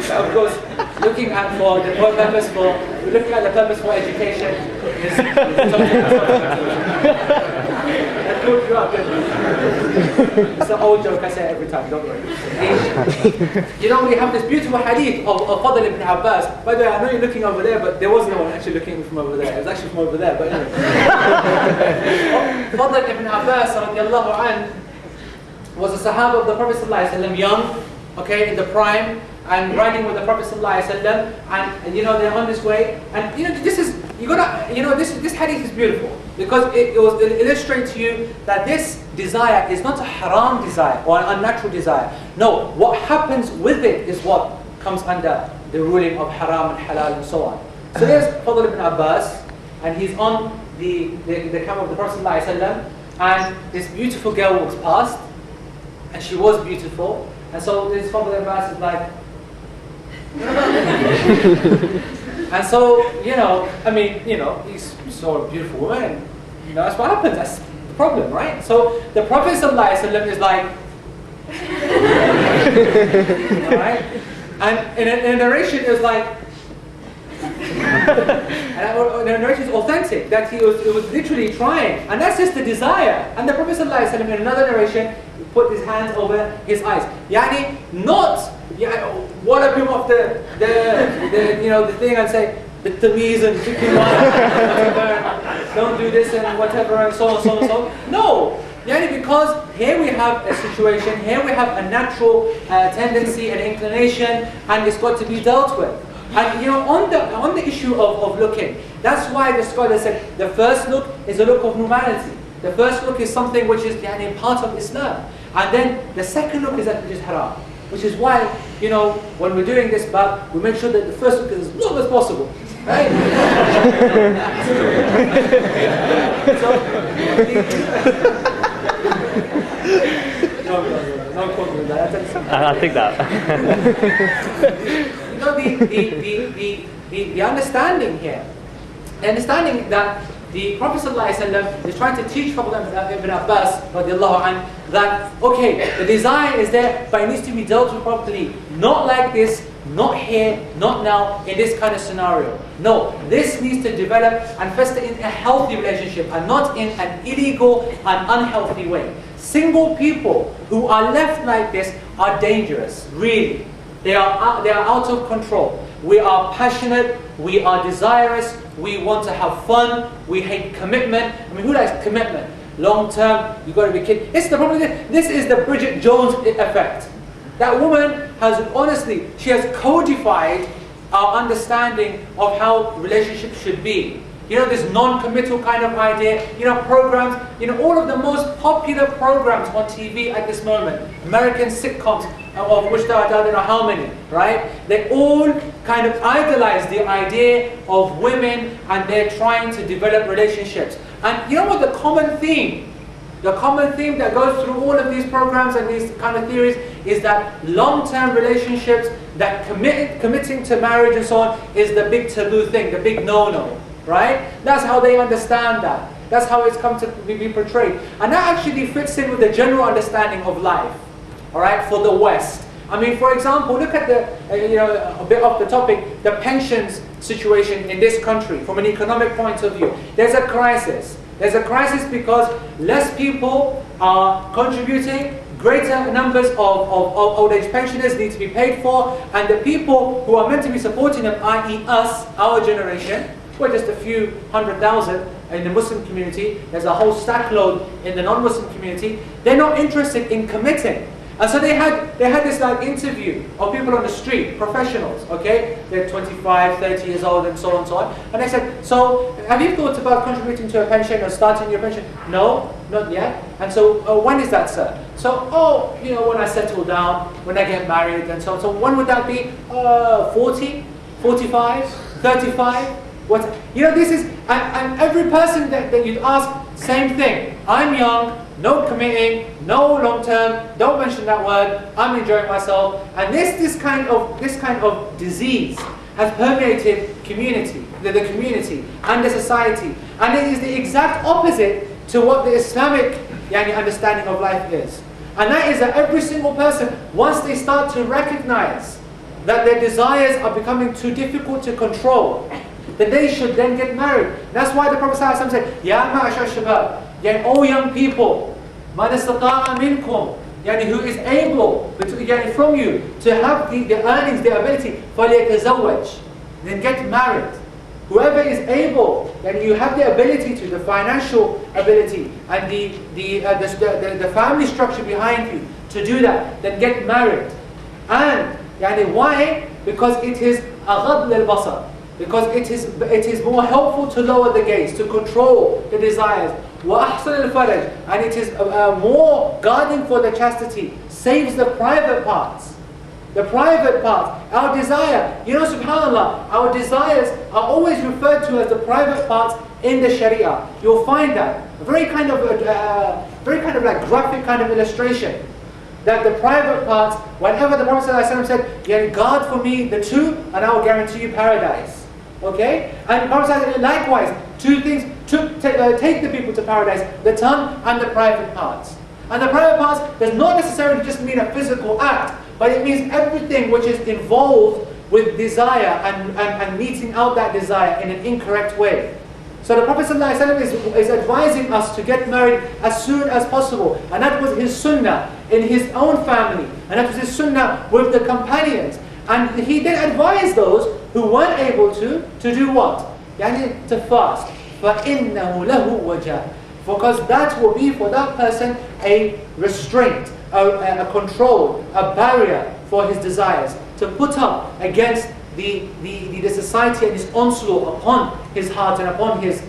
Of course, looking at the purpose for education is that built you up, didn't it? It's an old joke I say every time, don't worry. We have this beautiful hadith of Fadl ibn Abbas. By the way, I know you're looking over there, but there was no one actually looking from over there. It was actually from over there, but anyway. Fadl ibn Abbas radiallahu anh was a Sahaba of the Prophet ﷺ, young, in the prime, and riding with the Prophet ﷺ, and they're on this way, and this hadith is beautiful because it illustrates to you that this desire is not a haram desire or an unnatural desire. No, what happens with it is what comes under the ruling of haram and halal and so on. So there's Fadl ibn Abbas, and he's on the camel of the Prophet ﷺ, and this beautiful girl walks past, and she was beautiful, and so this Fadl ibn Abbas is like, and so, he saw a beautiful woman, and that's what happens, that's the problem, right? So the Prophet ﷺ is like, right? And in a narration it was like, and the narration is authentic, that it was literally trying, and that's just the desire. And the Prophet ﷺ in another narration put his hands over his eyes. Not wallop him off the thing and say, the tamiz and chicken whatever, don't do this and whatever and so on, so on, so on. No! Because here we have a situation, here we have a natural tendency and inclination, and it's got to be dealt with. And on the issue of looking, that's why the scholar said the first look is a look of normality. The first look is something which is part of Islam. And then the second look is that which is haram. Which is why, when we're doing this bab, we make sure that the first look is as long as possible. Right? No quote with that. I think that. The understanding here, the understanding that the Prophet ﷺ is trying to teach Fadl ibn Abbas radiallahu anh, that, okay, the desire is there, but it needs to be dealt with properly. Not like this, not here, not now, in this kind of scenario. No, this needs to develop and fester in a healthy relationship and not in an illegal and unhealthy way. Single people who are left like this are dangerous, really. They are out of control. We are passionate, we are desirous, we want to have fun, we hate commitment. I mean, who likes commitment? Long term, you've got to be kidding. This is the problem. This is the Bridget Jones effect. That woman has, honestly, she has codified our understanding of how relationships should be. You know, this non-committal kind of idea, you know, programs, you know, all of the most popular programs on TV at this moment, American sitcoms, of which there are I don't know how many, right? They all kind of idolize the idea of women and they're trying to develop relationships. And you know what the common theme that goes through all of these programs and these kind of theories is that long-term relationships, that committing to marriage and so on is the big taboo thing, the big no-no, right? That's how they understand that. That's how it's come to be portrayed. And that actually fits in with the general understanding of life, all right, for the West. I mean, for example, look at the, you know, a bit off the topic, the pensions situation in this country from an economic point of view. There's a crisis. There's a crisis because less people are contributing, greater numbers of old age pensioners need to be paid for, and the people who are meant to be supporting them, i.e. us, our generation, we're just a few 100,000 in the Muslim community, there's a whole stack load in the non-Muslim community, they're not interested in committing. And so they had this like interview of people on the street, professionals, okay? They're 25, 30 years old and so on and so on. And they said, so have you thought about contributing to a pension or starting your pension? No, not yet. And so when is that, sir? So, oh, you know, when I settle down, when I get married and so on. So when would that be? 40, 45, 35? What? You know, this is, and every person that you ask, same thing. I'm young, no committing, no long term, don't mention that word, I'm enjoying myself. And this kind of disease has permeated the community and the society. And it is the exact opposite to what the Islamic understanding of life is. And that is that every single person, once they start to recognize that their desires are becoming too difficult to control, that they should then get married. That's why the Prophet ﷺ said, Ya ma'ashar shabab, O young people, man istata'a minkum, who is able from you to have the earnings, the ability, فَلْيَتَزَوَّجْ, then get married. Whoever is able, you have the ability to, the financial ability and the family structure behind you to do that, then get married. And why? Because it is أَغَضْ لِلْبَصَرِ, because it is more helpful to lower the gaze, to control the desires. وَأَحْسَنَ الْفَرَجِ, and it is more guarding for the chastity, saves the private parts. The private part, our desire. You know, subhanAllah, our desires are always referred to as the private parts in the Sharia. You'll find that. A very kind of like graphic kind of illustration. That the private parts, whenever the Prophet ﷺ said, guard for me the two, and I will guarantee you paradise. Okay? And the Prophet ﷺ, likewise, two things, take the people to paradise, the tongue and the private parts. And the private parts does not necessarily just mean a physical act, but it means everything which is involved with desire and meeting out that desire in an incorrect way. So the Prophet ﷺ is advising us to get married as soon as possible. And that was his sunnah in his own family. And that was his sunnah with the companions. And he did advise those who weren't able to do what? To fast. فَإِنَّهُ لَهُ وَجَاء, because that will be for that person a restraint, a control, a barrier for his desires, to put up against the society and his onslaught upon his heart and upon his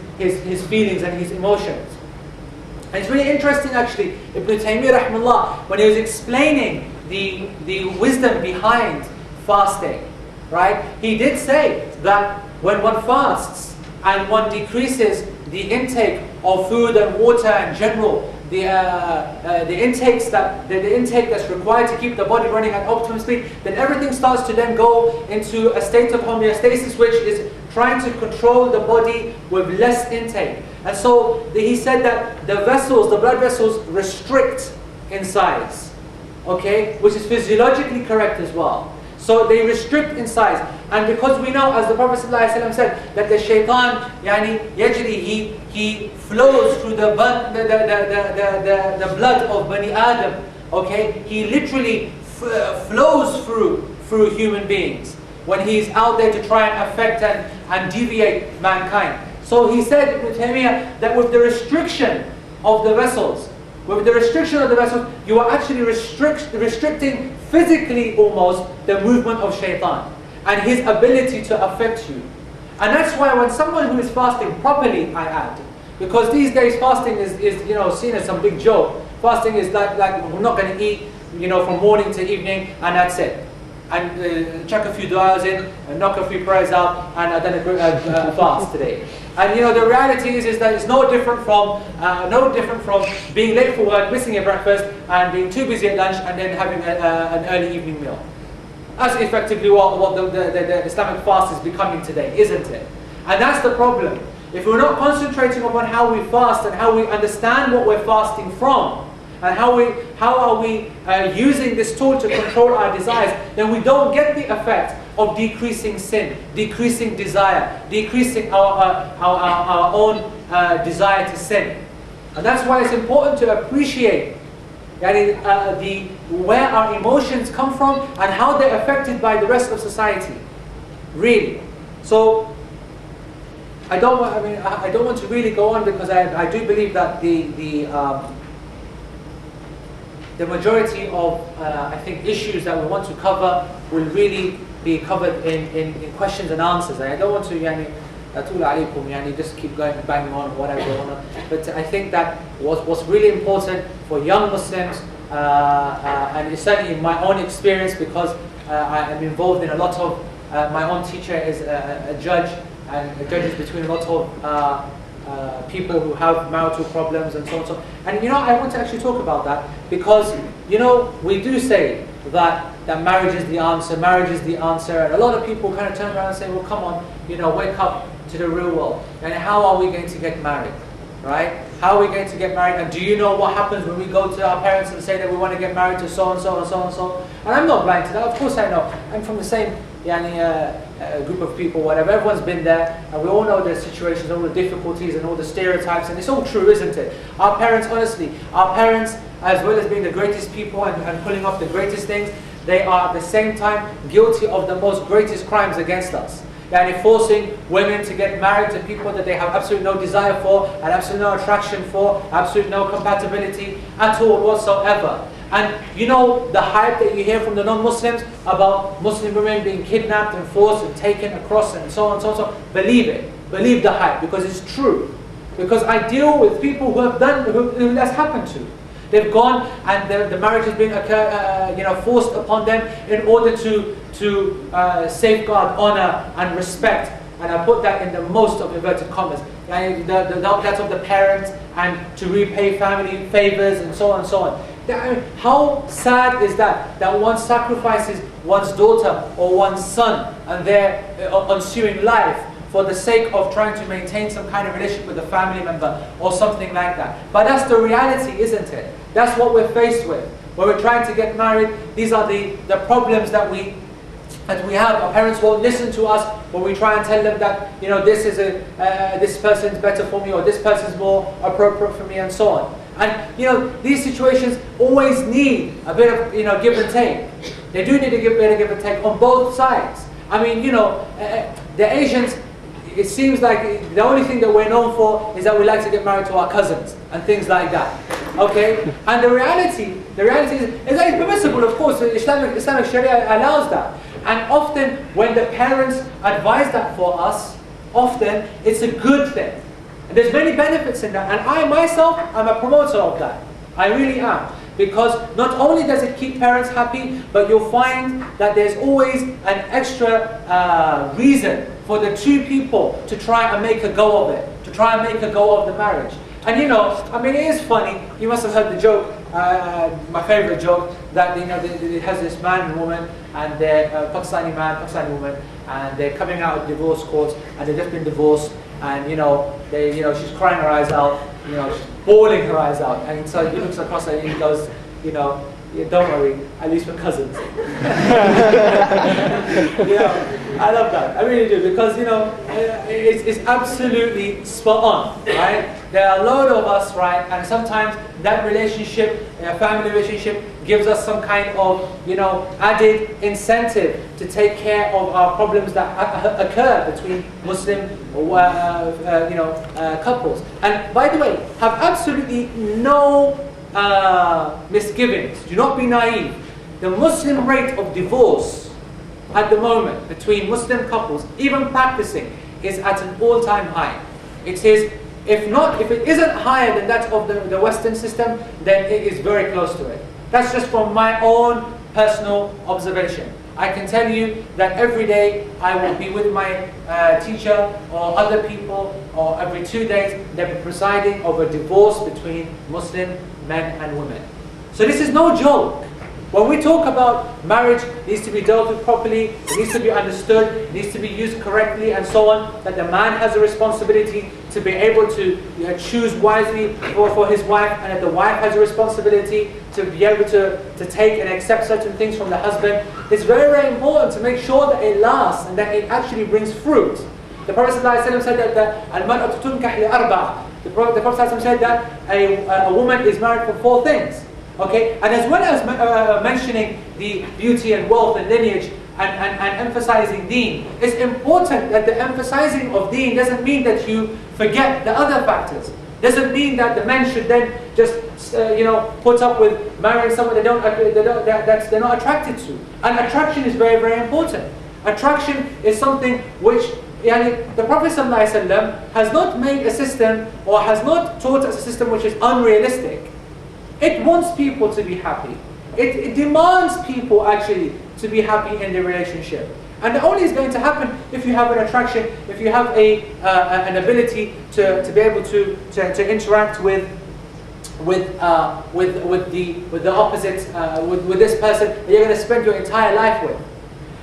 feelings and his emotions. And it's really interesting actually, Ibn Taymiyyah rahimahullah, when he was explaining the wisdom behind fasting, right? He did say that when one fasts and one decreases the intake of food and water and general, the intake that's required to keep the body running at optimum speed, then everything starts to then go into a state of homeostasis, which is trying to control the body with less intake. And so he said that the blood vessels restrict in size, okay, which is physiologically correct as well. So they restrict in size. And because we know, as the Prophet ﷺ said, that the shaitan, yajri, he flows through the blood of Bani Adam. Okay, he literally flows through human beings when he's out there to try and affect and deviate mankind. So he said, Ibn Taymiyyah, that with the restriction of the vessels, you are actually restricting physically almost the movement of shaitan and his ability to affect you. And that's why when someone who is fasting properly, I add, because these days fasting is seen as some big joke. Fasting is like we're not going to eat, from morning to evening, and that's it. And chuck a few du'as in, and knock a few prayers out, and I've done a fast today. And the reality is that it's no different from being late for work, missing your breakfast, and being too busy at lunch, and then having an early evening meal. That's effectively what the Islamic fast is becoming today, isn't it? And that's the problem. If we're not concentrating upon how we fast and how we understand what we're fasting from, and how are we using this tool to control our desires, then we don't get the effect of decreasing sin, decreasing desire, decreasing our own desire to sin. And that's why it's important to appreciate where our emotions come from and how they're affected by the rest of society. Really. So I don't want to really go on, because I do believe that the majority of I think issues that we want to cover will really be covered in questions and answers. I don't want to just keep going banging on whatever. But I think that what's really important for young Muslims, and it's certainly in my own experience, because I am involved in a lot of my own teacher is a judge, and judges between a lot of people who have marital problems and so on and so on. And I want to actually talk about that, because we do say that marriage is the answer, and a lot of people kind of turn around and say, well, come on, wake up to the real world, and how are we going to get married, right? How are we going to get married? And do you know what happens when we go to our parents and say that we want to get married to so and so and so and so? And I'm not blind to that, of course I know. I'm from the same group of people, whatever. Everyone's been there, and we all know the situations, all the difficulties and all the stereotypes, and it's all true, isn't it? Our parents, honestly, as well as being the greatest people and pulling off the greatest things, they are at the same time guilty of the most greatest crimes against us. Forcing women to get married to people that they have absolutely no desire for, and absolutely no attraction for, absolutely no compatibility at all whatsoever. And the hype that you hear from the non-Muslims about Muslim women being kidnapped and forced and taken across and so on and so on. So believe it. Believe the hype, because it's true. Because I deal with people who that's happened to. They've gone and the marriage has been forced upon them in order to safeguard honor and respect. And I put that in the most of inverted commas. That's of the parents, and to repay family favors and so on and so on. How sad is that one sacrifices one's daughter or one's son and their ensuing life for the sake of trying to maintain some kind of relationship with a family member or something like that. But that's the reality, isn't it? That's what we're faced with. When we're trying to get married, these are the problems that we have. Our parents won't listen to us when we try and tell them that this person's better for me, or this person's more appropriate for me, and so on. And these situations always need a bit of give and take. They do need a bit of give and take on both sides. I mean, the Asians, it seems like the only thing that we're known for is that we like to get married to our cousins and things like that. Okay? And the reality is that it's permissible, of course. Islamic Sharia allows that. And often when the parents advise that for us, often it's a good thing. And there's many benefits in that. And I myself am a promoter of that. I really am. Because not only does it keep parents happy, but you'll find that there's always an extra reason for the two people to try and make a go of it, to try and make a go of the marriage. And it is funny. You must have heard the joke, my favorite joke, that it has this man and woman, and they're Pakistani man, Pakistani woman, and they're coming out of divorce courts, and they've just been divorced, and she's crying her eyes out, she's bawling her eyes out, and so he looks across and he goes, Yeah, don't worry, at least we're cousins. I love that. I really do, because it's absolutely spot on, right? There are a lot of us, right? And sometimes that relationship, family relationship, gives us some kind of added incentive to take care of our problems that occur between Muslim couples. And by the way, have absolutely no misgivings. Do not be naive. The Muslim rate of divorce at the moment between Muslim couples, even practicing, is at an all-time high. It is, if it isn't higher than that of the Western system, then it is very close to it. That's just from my own personal observation. I can tell you that every day I will be with my teacher or other people, or every 2 days they'll be presiding over divorce between Muslim men and women. So this is no joke. When we talk about marriage, it needs to be dealt with properly, it needs to be understood, it needs to be used correctly and so on, that the man has a responsibility to be able to choose wisely for his wife, and that the wife has a responsibility to be able to take and accept certain things from the husband. It's very, very important to make sure that it lasts and that it actually brings fruit. The Prophet ﷺ said that al-mar'atu tunkah li arba'. The Prophet ﷺ said that a woman is married for 4 things. Okay, and as well as mentioning the beauty and wealth and lineage and emphasizing deen, it's important that the emphasizing of deen doesn't mean that you forget the other factors. Doesn't mean that the men should then just put up with marrying someone they're not attracted to. And attraction is very, very important. Attraction is something which the Prophet ﷺ has not made a system, or has not taught us a system which is unrealistic. It wants people to be happy. It demands people actually to be happy in their relationship. And it only is going to happen if you have an attraction, if you have an ability to be able to interact with the opposite, with this person that you're going to spend your entire life with.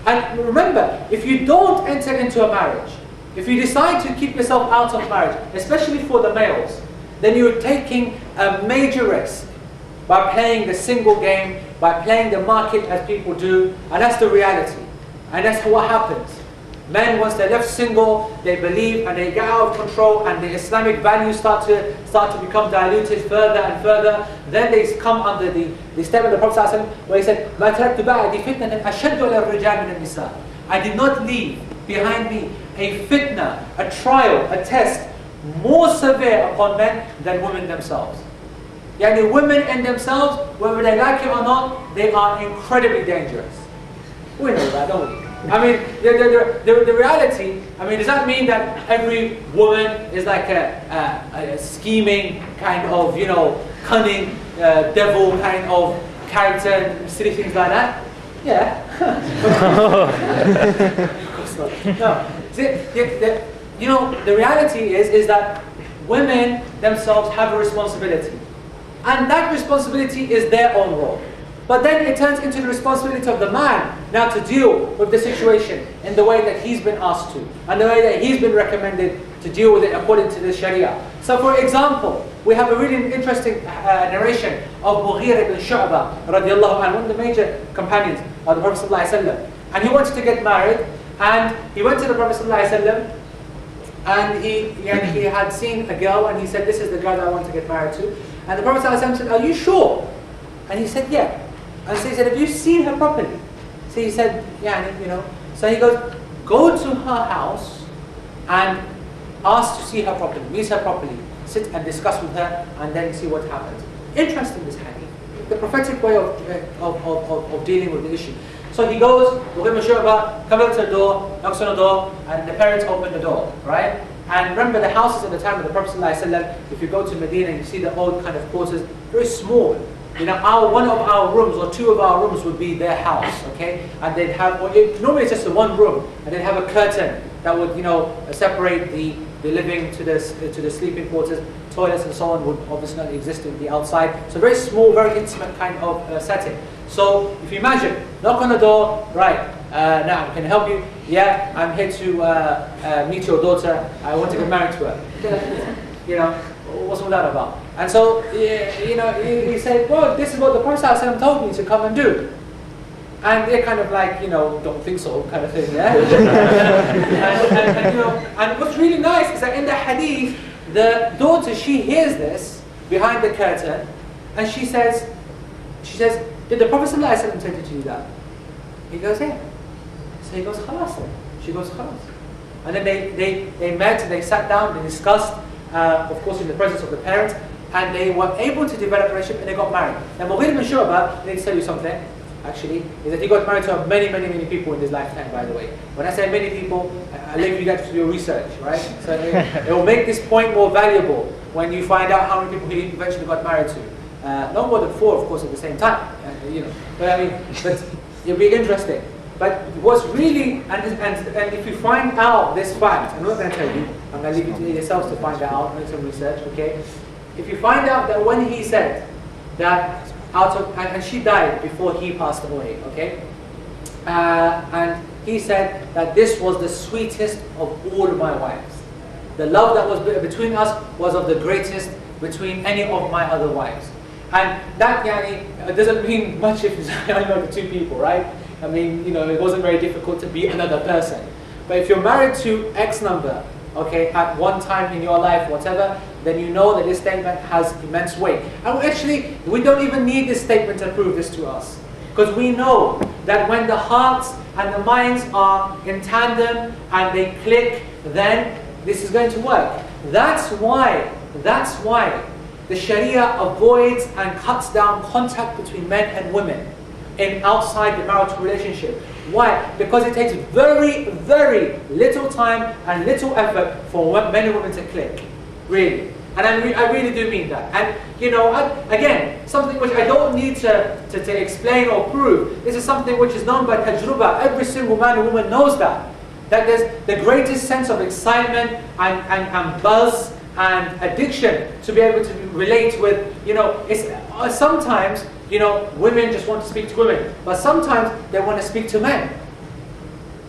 And remember, if you don't enter into a marriage, if you decide to keep yourself out of marriage, especially for the males, then you're taking a major risk by playing the single game, by playing the market as people do, and that's the reality. And that's what happens. Men, once they're left single, they believe and they get out of control, and the Islamic values start to become diluted further and further. Then they come under the statement of the Prophet ﷺ, where he said, مَا تَرَكْتُ بَعْدِي فِتْنَةً أَشَدُّ عَلَى الرِّجَالِ مِنَ النِّسَاءِ. I did not leave behind me a fitna, a trial, a test more severe upon men than women themselves. Yani women in themselves, whether they like it or not, they are incredibly dangerous. We know that, don't we? I mean, the reality, does that mean that every woman is like a scheming, kind of, cunning, devil kind of character and silly things like that? Yeah. Of course not. No. The reality is that women themselves have a responsibility. And that responsibility is their own role. But then it turns into the responsibility of the man now to deal with the situation in the way that he's been asked to, and the way that he's been recommended to deal with it according to the Sharia. So for example, we have a really interesting narration of Mughira ibn Shu'bah radiallahu anhu, one of the major companions of the Prophet ﷺ. And he wanted to get married, and he went to the Prophet ﷺ, and he had seen a girl, and he said, this is the girl that I want to get married to. And the Prophet ﷺ said, are you sure? And he said, yeah. And so he said, have you seen her properly? So he said, yeah, So he goes, go to her house and ask to see her properly, meet her properly, sit and discuss with her, and then see what happens. Interesting, this hadith. The prophetic way of dealing with the issue. So he goes, comes up to the door, knocks on the door, and the parents open the door, right? And remember, the houses at the time of the Prophet ﷺ, if you go to Medina and you see the old kind of quarters, very small. One of our rooms or 2 of our rooms would be their house, okay? And they'd have, normally it's just one room, and they'd have a curtain that would, separate the living to the sleeping quarters. Toilets and so on would obviously not exist in the outside. So very small, very intimate kind of setting. So if you imagine, knock on the door, right? Now, can I help you? Yeah, I'm here to meet your daughter. I want to get married to her. What's all that about? And so, he said, well, this is what the Prophet ﷺ told me to come and do. And they're kind of like, don't think so, kind of thing, yeah? and what's really nice is that in the hadith, the daughter, she hears this behind the curtain, and she says, did the Prophet ﷺ tell you to do that? He goes, yeah. So he goes, khalas. She goes, khalas. And then they met, and they sat down, they discussed, of course in the presence of the parents, and they were able to develop a relationship, and they got married. Now Mughir ibn Shu'bah, I need to tell you something, actually, is that he got married to many, many, many people in his lifetime, by the way. When I say many people, I leave you guys to do your research, right? So it will make this point more valuable when you find out how many people he eventually got married to. Not more than 4, of course, at the same time. But it'll be interesting. But what's really, and if you find out this fact, I'm not going to tell you, I'm going to leave it to yourselves to find out, make some research, okay? If you find out that when he said that and she died before he passed away, okay? And he said that this was the sweetest of all my wives. The love that was between us was of the greatest between any of my other wives. And that doesn't mean much if it's only 2 people, right? I mean, it wasn't very difficult to be another person. But if you're married to X number, okay, at one time in your life, whatever, then you know that this statement has immense weight. And actually, we don't even need this statement to prove this to us. Because we know that when the hearts and the minds are in tandem and they click, then this is going to work. That's why the Sharia avoids and cuts down contact between men and women in outside the marital relationship. Why? Because it takes very, very little time and little effort for men and women to click. Really. And I really do mean that. And again, something which I don't need to explain or prove. This is something which is known by tajruba. Every single man and woman knows that. That there's the greatest sense of excitement and buzz and addiction to be able to relate with, it's sometimes, women just want to speak to women, but sometimes they want to speak to men.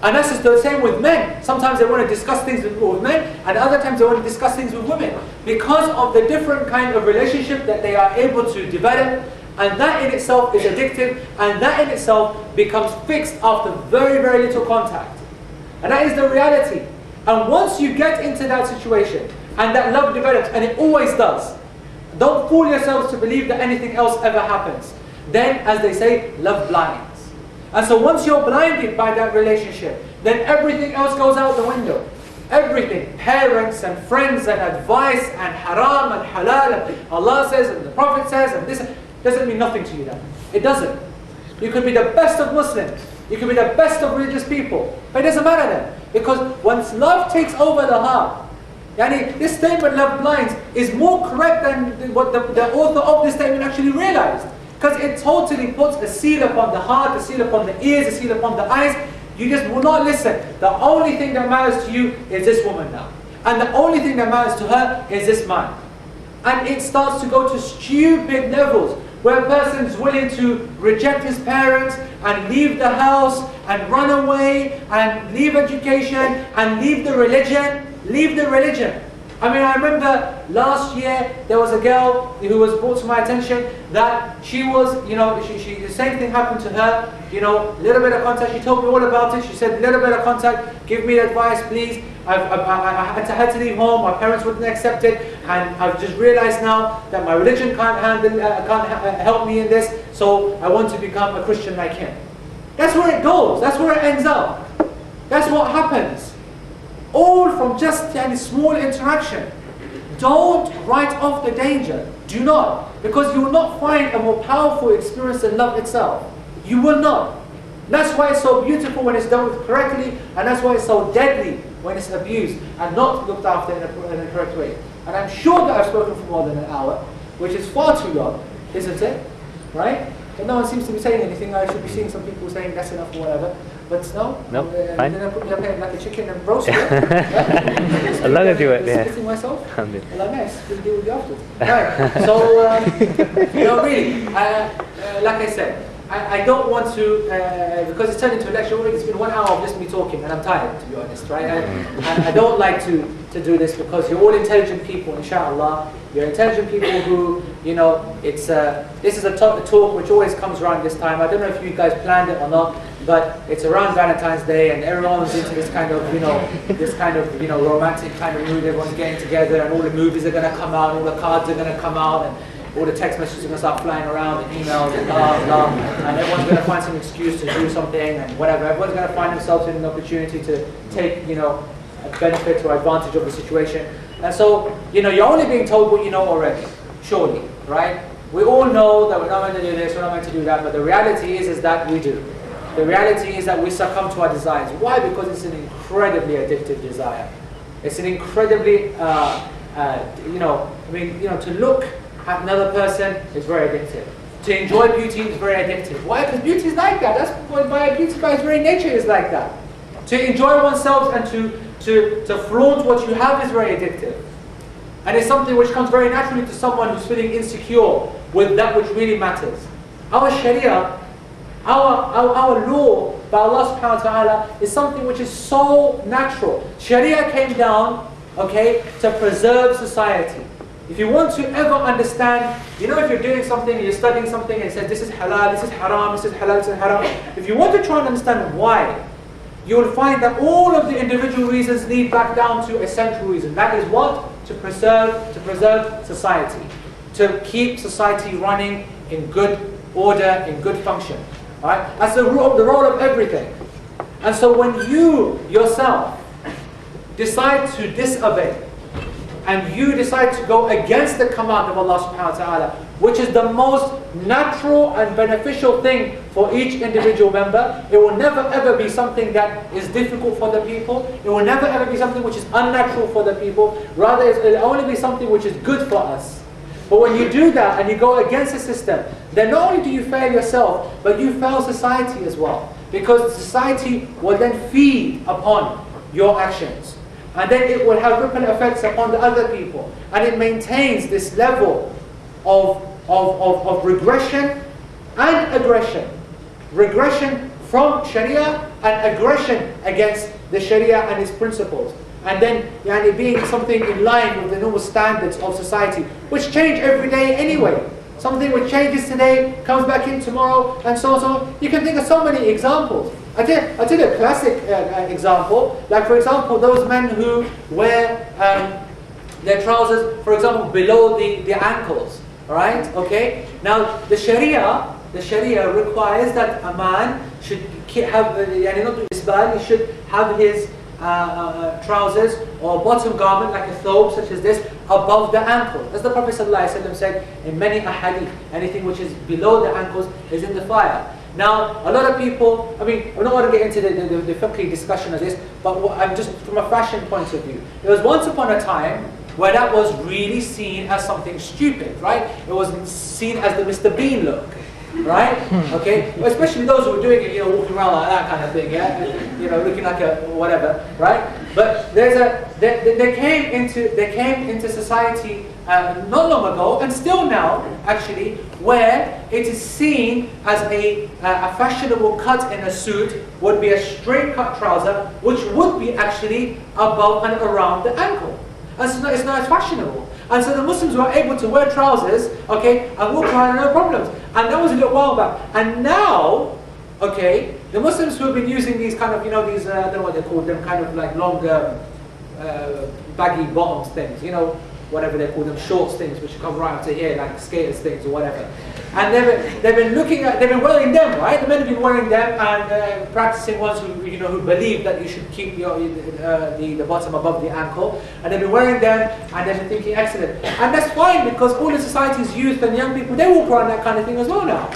And that's just the same with men. Sometimes they want to discuss things with men, and other times they want to discuss things with women. Because of the different kind of relationship that they are able to develop, and that in itself is addictive, and that in itself becomes fixed after very, very little contact. And that is the reality. And once you get into that situation, and that love develops, and it always does, don't fool yourselves to believe that anything else ever happens. Then, as they say, love blinds. And so once you're blinded by that relationship, then everything else goes out the window. Everything, parents and friends and advice and haram and halal and Allah says and the Prophet says and this, doesn't mean nothing to you then. It doesn't. You could be the best of Muslims. You could be the best of religious people. But it doesn't matter then. Because once love takes over the heart, this statement, love blinds, is more correct than what the author of this statement actually realized. Because it totally puts a seal upon the heart, a seal upon the ears, a seal upon the eyes. You just will not listen. The only thing that matters to you is this woman now. And the only thing that matters to her is this man. And it starts to go to stupid levels, where a person is willing to reject his parents and leave the house and run away and leave education and leave the religion. Leave the religion. I mean, I remember last year there was a girl who was brought to my attention that she was, the same thing happened to her, little bit of contact. She told me all about it. She said, little bit of contact, give me advice, please. I had to leave home. My parents wouldn't accept it, and I've just realized now that my religion can't help me in this. So I want to become a Christian like him. That's where it goes. That's where it ends up. That's what happens. All from just a small interaction. Don't write off the danger. Do not. Because you will not find a more powerful experience than love itself. You will not. That's why it's so beautiful when it's done with correctly, and that's why it's so deadly when it's abused and not looked after in a correct way. And I'm sure that I've spoken for more than an hour, which is far too long, isn't it? Right? But no one seems to be saying anything. I should be seeing some people saying that's enough or whatever. But no, fine. Then I put me up here like a chicken and roast it. Allah can do it, yeah. Splitting myself. Alhamdulillah. Allah, nice. We'll deal with you after. Right. So, really, like I said, I don't want to, because it's turned into a lecture already. It's been 1 hour of just me talking, and I'm tired, to be honest, right? I don't like to do this because you're all intelligent people, inshallah. You're intelligent people who, you know, it's this is a talk which always comes around this time. I don't know if you guys planned it or not, but it's around Valentine's Day, and everyone's into this kind of, romantic kind of mood. Everyone's getting together, and all the movies are going to come out, all the cards are going to come out, and all the text messages are going to start flying around, and emails, and blah, blah, and everyone's going to find some excuse to do something, and whatever. Everyone's going to find themselves in an opportunity to take, a benefit or advantage of the situation. And so, you're only being told what you know already, surely, right? We all know that we're not meant to do this, we're not meant to do that, but the reality is that we do. The reality is that we succumb to our desires. Why? Because it's an incredibly addictive desire. It's an incredibly, to look at another person is very addictive. To enjoy beauty is very addictive. Why? Because beauty is like that. That's why beauty by its very nature is like that. To enjoy oneself and to flaunt what you have is very addictive. And it's something which comes very naturally to someone who's feeling insecure with that which really matters. Our Sharia, our law by Allah subhanahu wa ta'ala is something which is so natural. Sharia came down, to preserve society. If you want to ever understand, if you're doing something, you're studying something and it says this is halal, this is haram, this is halal, this is haram. If you want to try and understand why, you will find that all of the individual reasons lead back down to a central reason. That is what? To preserve society. To keep society running in good order, in good function. Right? That's the role of everything. And so when you yourself decide to disobey, and you decide to go against the command of Allah subhanahu wa ta'ala, which is the most natural and beneficial thing for each individual member, it will never ever be something that is difficult for the people. It will never ever be something which is unnatural for the people. Rather, it will only be something which is good for us. But when you do that and you go against the system, then not only do you fail yourself, but you fail society as well. Because society will then feed upon your actions. And then it will have ripple effects upon the other people. And it maintains this level of regression and aggression. Regression from Sharia and aggression against the Sharia and its principles. And then being something in line with the normal standards of society, which change every day anyway. Something which changes today, comes back in tomorrow, and so on, so on. You can think of so many examples. I did a classic example, like for example, those men who wear their trousers, for example, below the ankles, right? Okay. Now the Sharia requires that a man should have, he should have his trousers or bottom garment like a thobe such as this above the ankle. As the Prophet ﷺ said in many ahadith, anything which is below the ankles is in the fire. Now, a lot of people, I don't want to get into the fiqh discussion of this, but I'm just from a fashion point of view. There was once upon a time where that was really seen as something stupid, right? It was seen as the Mr. Bean look, right? Okay, especially those who were doing it, walking around like that kind of thing, yeah, looking like a whatever, right? But they came into society not long ago, and still now, actually, where it is seen as a fashionable cut in a suit would be a straight cut trouser, which would be actually above and around the ankle. And so it's not as fashionable. And so the Muslims were able to wear trousers, and walk around no problems. And that was a little while back. And now, the Muslims who have been using these kind of, these, I don't know what they call them, kind of like longer, baggy bottoms things, whatever they call them, shorts things, which come right up to here, like skaters things or whatever. And they've been wearing them, right? The men have been wearing them and practicing ones who believe that you should keep the bottom above the ankle. And they've been wearing them and they've been thinking excellent. And that's fine because all the society's youth and young people, they walk around that kind of thing as well now.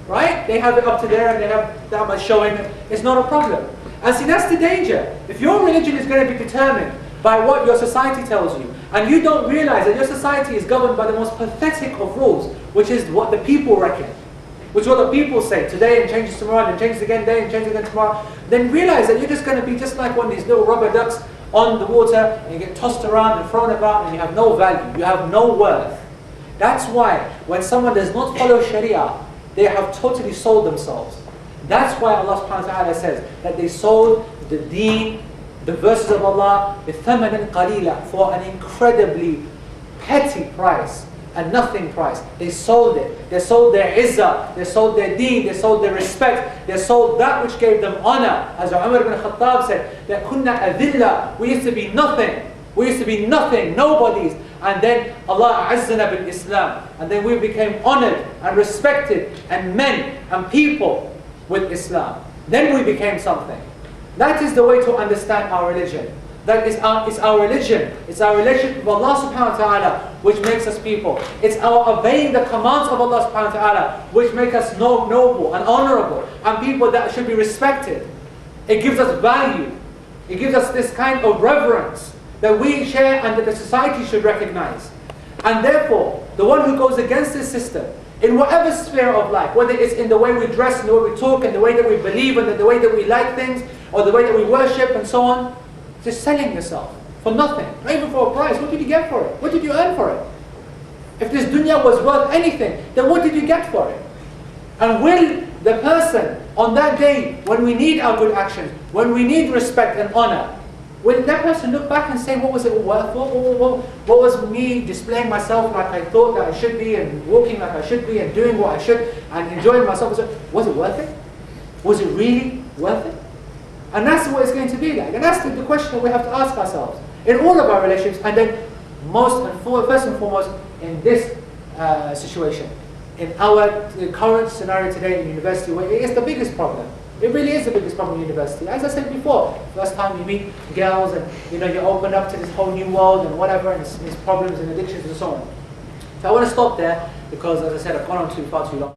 Right? They have it up to there and they have that much showing. It's not a problem. And see, that's the danger. If your religion is going to be determined by what your society tells you, and you don't realize that your society is governed by the most pathetic of rules, which is what the people reckon, which is what the people say, today and changes tomorrow, and changes again today and changes again tomorrow, then realize that you're just going to be just like one of these little rubber ducks on the water, and you get tossed around and thrown about, and you have no value, you have no worth. That's why when someone does not follow Sharia, they have totally sold themselves. That's why Allah subhanahu wa ta'ala says that they sold the deen, the verses of Allah, بِثَمَنٍ قَلِيلًا, for an incredibly petty price, a nothing price. They sold it. They sold their izzah, they sold their deen, they sold their respect, they sold that which gave them honor. As Umar ibn Khattab said, that kunna adilla, we used to be nothing. We used to be nothing, nobodies. And then Allah azzana bil Islam. And then we became honored and respected and men and people with Islam. Then we became something. That is the way to understand our religion. That is our religion. It's our relationship with Allah subhanahu wa ta'ala which makes us people. It's our obeying the commands of Allah subhanahu wa ta'ala which make us noble and honorable and people that should be respected. It gives us value. It gives us this kind of reverence that we share and that the society should recognize. And therefore, the one who goes against this system, in whatever sphere of life, whether it's in the way we dress, in the way we talk, in the way that we believe, and the way that we like things, or the way that we worship and so on, just selling yourself for nothing, not even for a price. What did you get for it? What did you earn for it? If this dunya was worth anything, then what did you get for it? And will the person on that day, when we need our good actions, when we need respect and honor, will that person look back and say, what was it worth? What was me displaying myself like I thought that I should be, and walking like I should be, and doing what I should, and enjoying myself? Was it worth it? Was it really worth it? And that's what it's going to be like. And that's the question that we have to ask ourselves in all of our relationships, and then first and foremost in this situation, in our current scenario today in university, where it is the biggest problem. It really is the biggest problem in university. As I said before, first time you meet girls and you open up to this whole new world and whatever, and its problems and addictions and so on. So I want to stop there because, as I said, I've gone on too far too long.